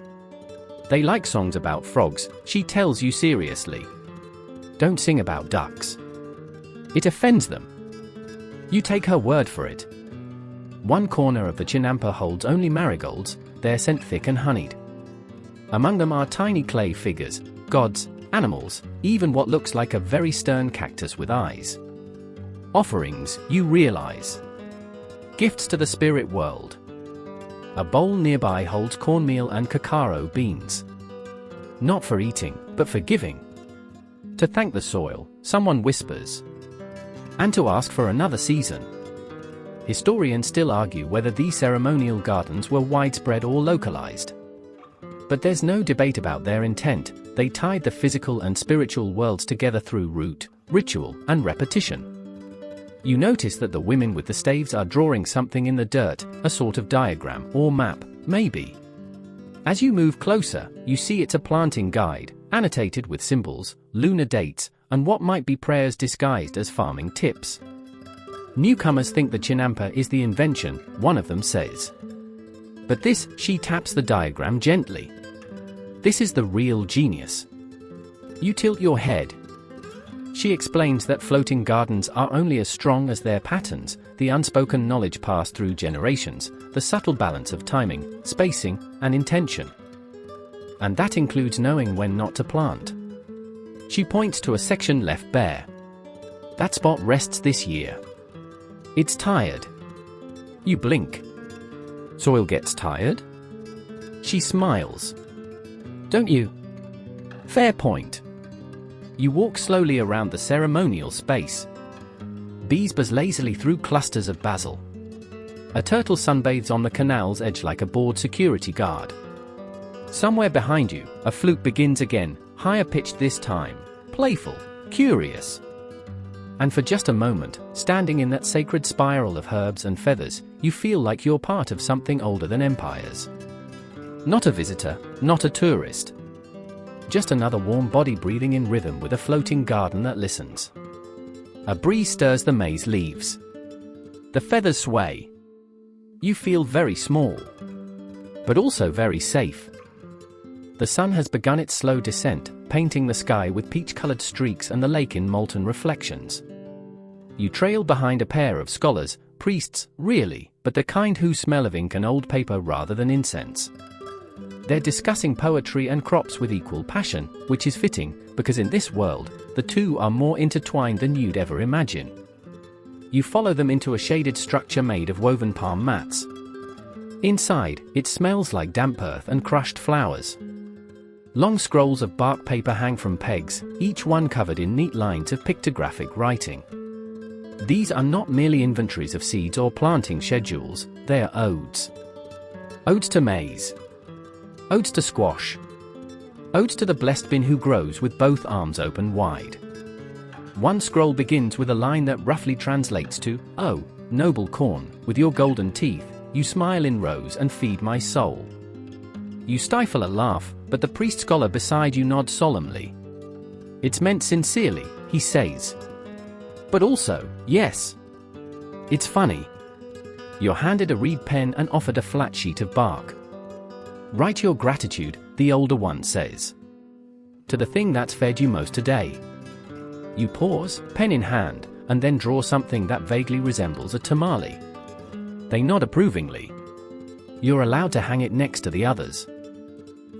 They like songs about frogs, she tells you seriously. Don't sing about ducks. It offends them. You take her word for it. One corner of the chinampa holds only marigolds, their scent thick and honeyed. Among them are tiny clay figures, gods, animals, even what looks like a very stern cactus with eyes. Offerings, you realize. Gifts to the spirit world. A bowl nearby holds cornmeal and cacao beans. Not for eating, but for giving. To thank the soil, someone whispers. And to ask for another season. Historians still argue whether these ceremonial gardens were widespread or localized. But there's no debate about their intent. They tied the physical and spiritual worlds together through root, ritual, and repetition. You notice that the women with the staves are drawing something in the dirt, a sort of diagram or map, maybe. As you move closer, you see it's a planting guide, annotated with symbols, lunar dates, and what might be prayers disguised as farming tips. Newcomers think the chinampa is the invention, one of them says. But this, she taps the diagram gently. This is the real genius. You tilt your head. She explains that floating gardens are only as strong as their patterns, the unspoken knowledge passed through generations, the subtle balance of timing, spacing, and intention. And that includes knowing when not to plant. She points to a section left bare. That spot rests this year. It's tired. You blink. Soil gets tired? She smiles. Don't you? Fair point. You walk slowly around the ceremonial space. Bees buzz lazily through clusters of basil. A turtle sunbathes on the canal's edge like a bored security guard. Somewhere behind you, a flute begins again, higher pitched this time, playful, curious. And for just a moment, standing in that sacred spiral of herbs and feathers, you feel like you're part of something older than empires. Not a visitor, not a tourist. Just another warm body breathing in rhythm with a floating garden that listens. A breeze stirs the maize leaves. The feathers sway. You feel very small, but also very safe. The sun has begun its slow descent, painting the sky with peach-colored streaks and the lake in molten reflections. You trail behind a pair of scholars, priests, really, but the kind who smell of ink and old paper rather than incense. They're discussing poetry and crops with equal passion, which is fitting, because in this world, the two are more intertwined than you'd ever imagine. You follow them into a shaded structure made of woven palm mats. Inside, it smells like damp earth and crushed flowers. Long scrolls of bark paper hang from pegs, each one covered in neat lines of pictographic writing. These are not merely inventories of seeds or planting schedules, they are odes. Odes to maize. Odes to squash. Odes to the blessed bin who grows with both arms open wide. One scroll begins with a line that roughly translates to, "Oh, noble corn, with your golden teeth, you smile in rows and feed my soul." You stifle a laugh, but the priest scholar beside you nods solemnly. It's meant sincerely, he says. But also, yes. It's funny. You're handed a reed pen and offered a flat sheet of bark. Write your gratitude, the older one says. To the thing that's fed you most today. You pause, pen in hand, and then draw something that vaguely resembles a tamale. They nod approvingly. You're allowed to hang it next to the others.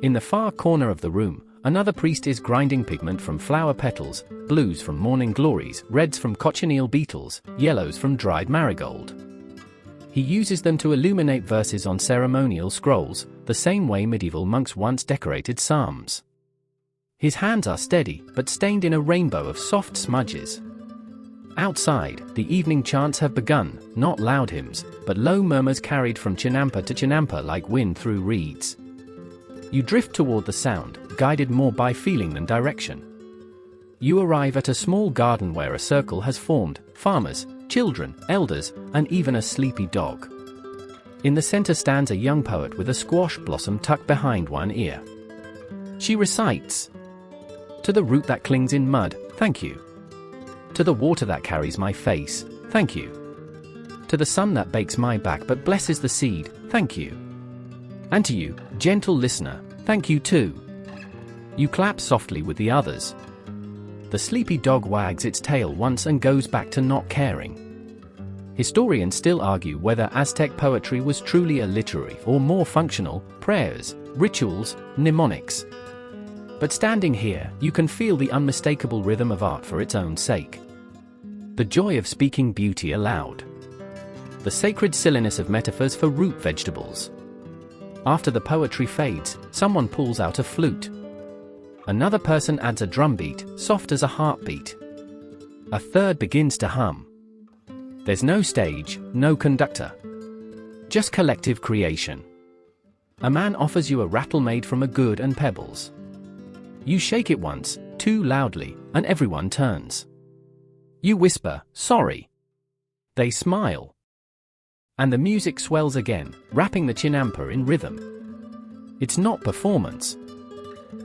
In the far corner of the room, another priest is grinding pigment from flower petals, blues from morning glories, reds from cochineal beetles, yellows from dried marigold. He uses them to illuminate verses on ceremonial scrolls, the same way medieval monks once decorated psalms. His hands are steady, but stained in a rainbow of soft smudges. Outside, the evening chants have begun, not loud hymns, but low murmurs carried from chinampa to chinampa like wind through reeds. You drift toward the sound, guided more by feeling than direction. You arrive at a small garden where a circle has formed: farmers, children, elders, and even a sleepy dog. In the center stands a young poet with a squash blossom tucked behind one ear. She recites, "To the root that clings in mud, thank you. To the water that carries my face, thank you. To the sun that bakes my back but blesses the seed, thank you. And to you, gentle listener, thank you too." You clap softly with the others. The sleepy dog wags its tail once and goes back to not caring. Historians still argue whether Aztec poetry was truly a literary or more functional: prayers, rituals, mnemonics. But standing here, you can feel the unmistakable rhythm of art for its own sake. The joy of speaking beauty aloud. The sacred silliness of metaphors for root vegetables. After the poetry fades, someone pulls out a flute. Another person adds a drumbeat, soft as a heartbeat. A third begins to hum. There's no stage, no conductor. Just collective creation. A man offers you a rattle made from a good and pebbles. You shake it once, too loudly, and everyone turns. You whisper, "Sorry." They smile. And the music swells again, wrapping the chinampa in rhythm. It's not performance.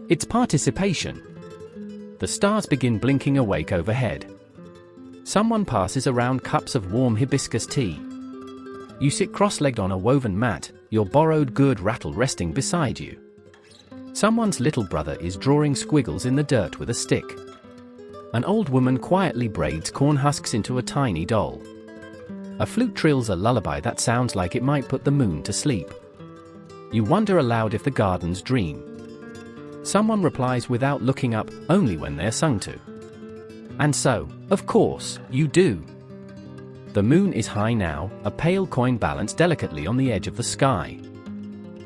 It's participation. The stars begin blinking awake overhead. Someone passes around cups of warm hibiscus tea. You sit cross-legged on a woven mat, your borrowed good rattle resting beside you. Someone's little brother is drawing squiggles in the dirt with a stick. An old woman quietly braids corn husks into a tiny doll. A flute trills a lullaby that sounds like it might put the moon to sleep. You wonder aloud if the gardens dream. Someone replies without looking up, only when they're sung to. And so, of course, you do. The moon is high now, a pale coin balanced delicately on the edge of the sky.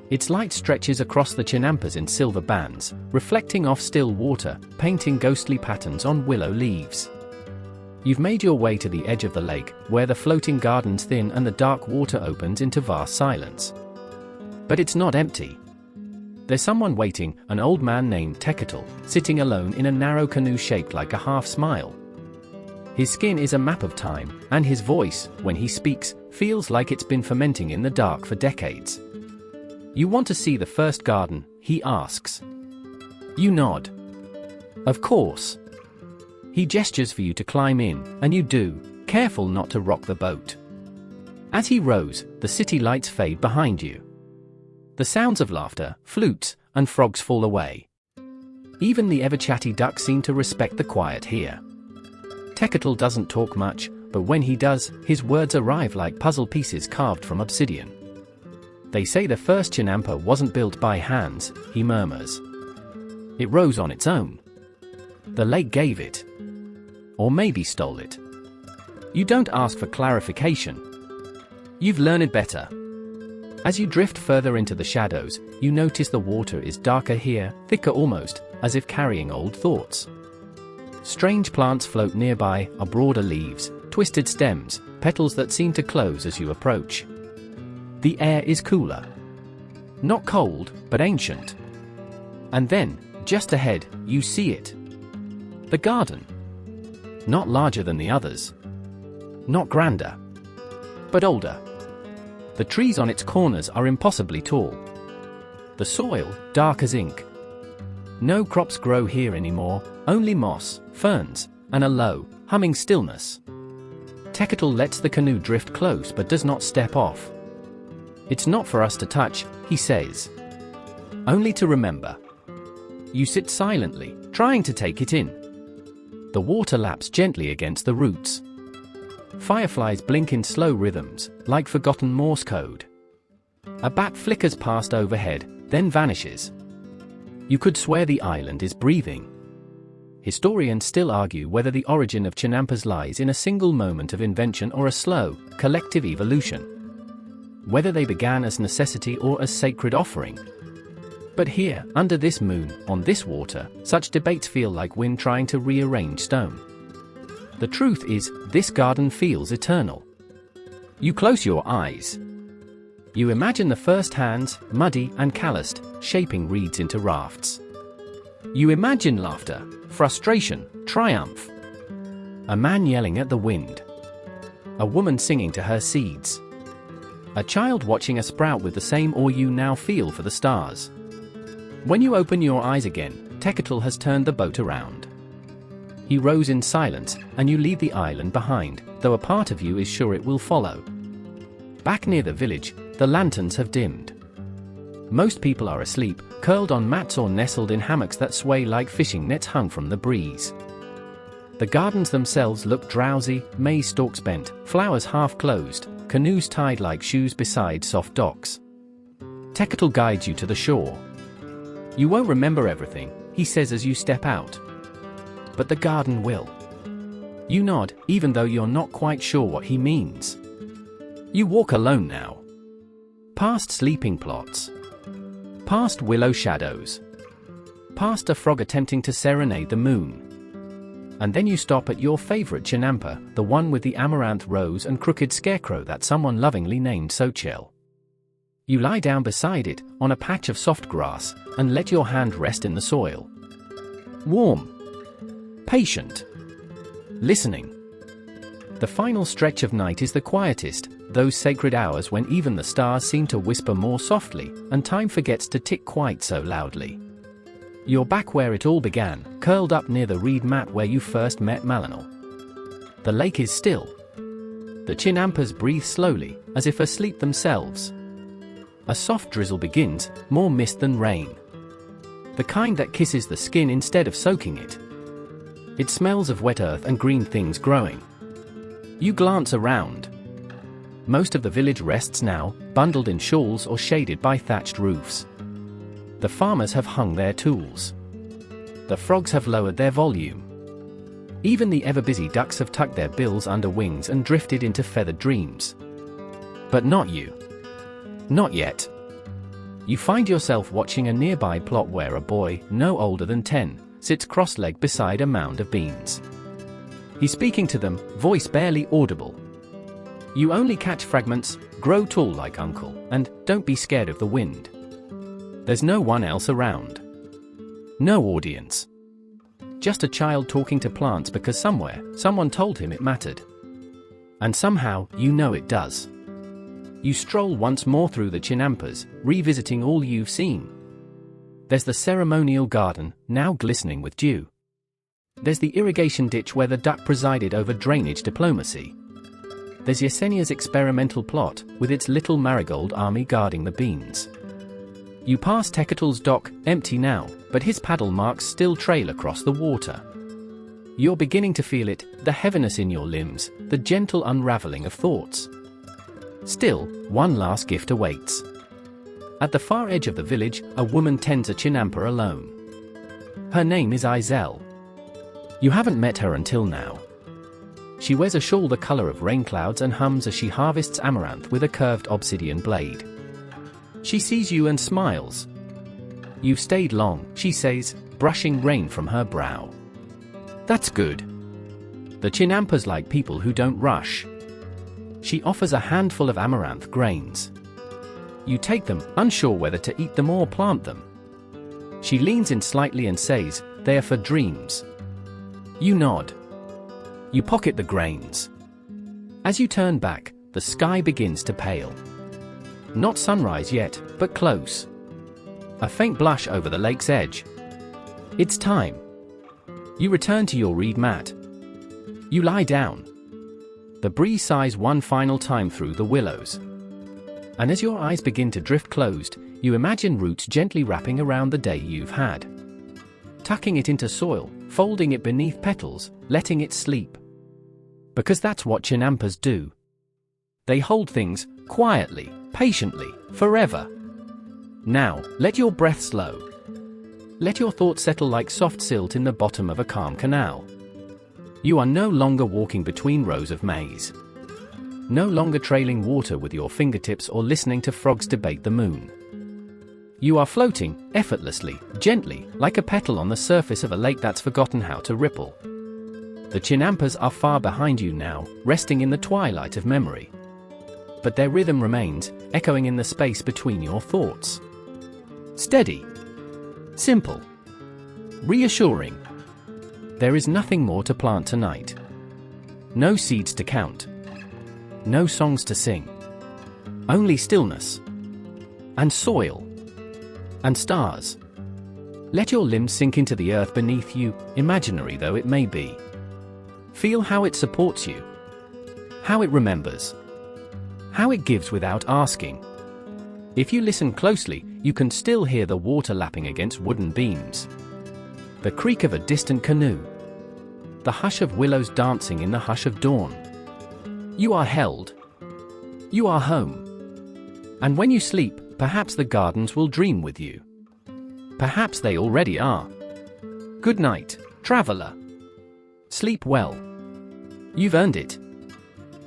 Its light stretches across the chinampas in silver bands, reflecting off still water, painting ghostly patterns on willow leaves. You've made your way to the edge of the lake, where the floating gardens thin and the dark water opens into vast silence. But it's not empty. There's someone waiting, an old man named Tecuhtli, sitting alone in a narrow canoe shaped like a half-smile. His skin is a map of time, and his voice, when he speaks, feels like it's been fermenting in the dark for decades. "You want to see the first garden?" he asks. You nod. "Of course." He gestures for you to climb in, and you do, careful not to rock the boat. As he rows, the city lights fade behind you. The sounds of laughter, flutes, and frogs fall away. Even the ever-chatty ducks seem to respect the quiet here. Tecuhtli doesn't talk much, but when he does, his words arrive like puzzle pieces carved from obsidian. "They say the first chinampa wasn't built by hands," he murmurs. "It rose on its own. The lake gave it. Or maybe stole it." You don't ask for clarification. You've learned better. As you drift further into the shadows, you notice the water is darker here, thicker almost, as if carrying old thoughts. Strange plants float nearby, are broader leaves, twisted stems, petals that seem to close as you approach. The air is cooler. Not cold, but ancient. And then, just ahead, you see it. The garden. Not larger than the others. Not grander. But older. The trees on its corners are impossibly tall. The soil, dark as ink. No crops grow here anymore, only moss, ferns, and a low, humming stillness. Tecuhtli lets the canoe drift close but does not step off. "It's not for us to touch," he says. "Only to remember." You sit silently, trying to take it in. The water laps gently against the roots. Fireflies blink in slow rhythms, like forgotten Morse code. A bat flickers past overhead, then vanishes. You could swear the island is breathing. Historians still argue whether the origin of chinampas lies in a single moment of invention or a slow, collective evolution. Whether they began as necessity or as sacred offering. But here, under this moon, on this water, such debates feel like wind trying to rearrange stone. The truth is, this garden feels eternal. You close your eyes. You imagine the first hands, muddy and calloused, shaping reeds into rafts. You imagine laughter, frustration, triumph. A man yelling at the wind. A woman singing to her seeds. A child watching a sprout with the same awe you now feel for the stars. When you open your eyes again, Tecuhtli has turned the boat around. He rows in silence, and you leave the island behind, though a part of you is sure it will follow. Back near the village, the lanterns have dimmed. Most people are asleep, curled on mats or nestled in hammocks that sway like fishing nets hung from the breeze. The gardens themselves look drowsy, maize stalks bent, flowers half closed, canoes tied like shoes beside soft docks. Tecuhtli guides you to the shore. You won't remember everything, he says as you step out. But the garden will. You nod, even though you're not quite sure what he means. You walk alone now. Past sleeping plots. Past willow shadows. Past a frog attempting to serenade the moon. And then you stop at your favorite chinampa, the one with the amaranth rose and crooked scarecrow that someone lovingly named Xochitl. You lie down beside it, on a patch of soft grass, and let your hand rest in the soil. Warm. Patient. Listening. The final stretch of night is the quietest, those sacred hours when even the stars seem to whisper more softly, and time forgets to tick quite so loudly. You're back where it all began, curled up near the reed mat where you first met Malinal. The lake is still. The chinampas breathe slowly, as if asleep themselves. A soft drizzle begins, more mist than rain. The kind that kisses the skin instead of soaking it. It smells of wet earth and green things growing. You glance around. Most of the village rests now, bundled in shawls or shaded by thatched roofs. The farmers have hung their tools. The frogs have lowered their volume. Even the ever-busy ducks have tucked their bills under wings and drifted into feathered dreams. But not you. Not yet. You find yourself watching a nearby plot where a boy, no older than 10, sits cross-legged beside a mound of beans. He's speaking to them, voice barely audible. You only catch fragments, grow tall like uncle, and don't be scared of the wind. There's no one else around. No audience. Just a child talking to plants because somewhere, someone told him it mattered. And somehow, you know it does. You stroll once more through the chinampas, revisiting all you've seen. There's the ceremonial garden, now glistening with dew. There's the irrigation ditch where the duck presided over drainage diplomacy. There's Yesenia's experimental plot, with its little marigold army guarding the beans. You pass Tecuhtl's dock, empty now, but his paddle marks still trail across the water. You're beginning to feel it, the heaviness in your limbs, the gentle unraveling of thoughts. Still, one last gift awaits. At the far edge of the village, a woman tends a chinampa alone. Her name is Izel. You haven't met her until now. She wears a shawl the color of rain clouds and hums as she harvests amaranth with a curved obsidian blade. She sees you and smiles. You've stayed long, she says, brushing rain from her brow. That's good. The chinampas like people who don't rush. She offers a handful of amaranth grains. You take them, unsure whether to eat them or plant them. She leans in slightly and says, "They are for dreams." You nod. You pocket the grains. As you turn back, the sky begins to pale. Not sunrise yet, but close. A faint blush over the lake's edge. It's time. You return to your reed mat. You lie down. The breeze sighs one final time through the willows. And as your eyes begin to drift closed, you imagine roots gently wrapping around the day you've had. Tucking it into soil, folding it beneath petals, letting it sleep. Because that's what chinampas do. They hold things, quietly, patiently, forever. Now, let your breath slow. Let your thoughts settle like soft silt in the bottom of a calm canal. You are no longer walking between rows of maize. No longer trailing water with your fingertips or listening to frogs debate the moon. You are floating, effortlessly, gently, like a petal on the surface of a lake that's forgotten how to ripple. The chinampas are far behind you now, resting in the twilight of memory. But their rhythm remains, echoing in the space between your thoughts. Steady. Simple. reassuring. There is nothing more to plant tonight. No seeds to count. No songs to sing. Only stillness. And soil. And stars. Let your limbs sink into the earth beneath you, imaginary though it may be. Feel how it supports you. How it remembers. How it gives without asking. If you listen closely, you can still hear the water lapping against wooden beams. The creak of a distant canoe. The hush of willows dancing in the hush of dawn. You are held. You are home. And when you sleep, perhaps the gardens will dream with you. Perhaps they already are. Good night, traveler. Sleep well. You've earned it.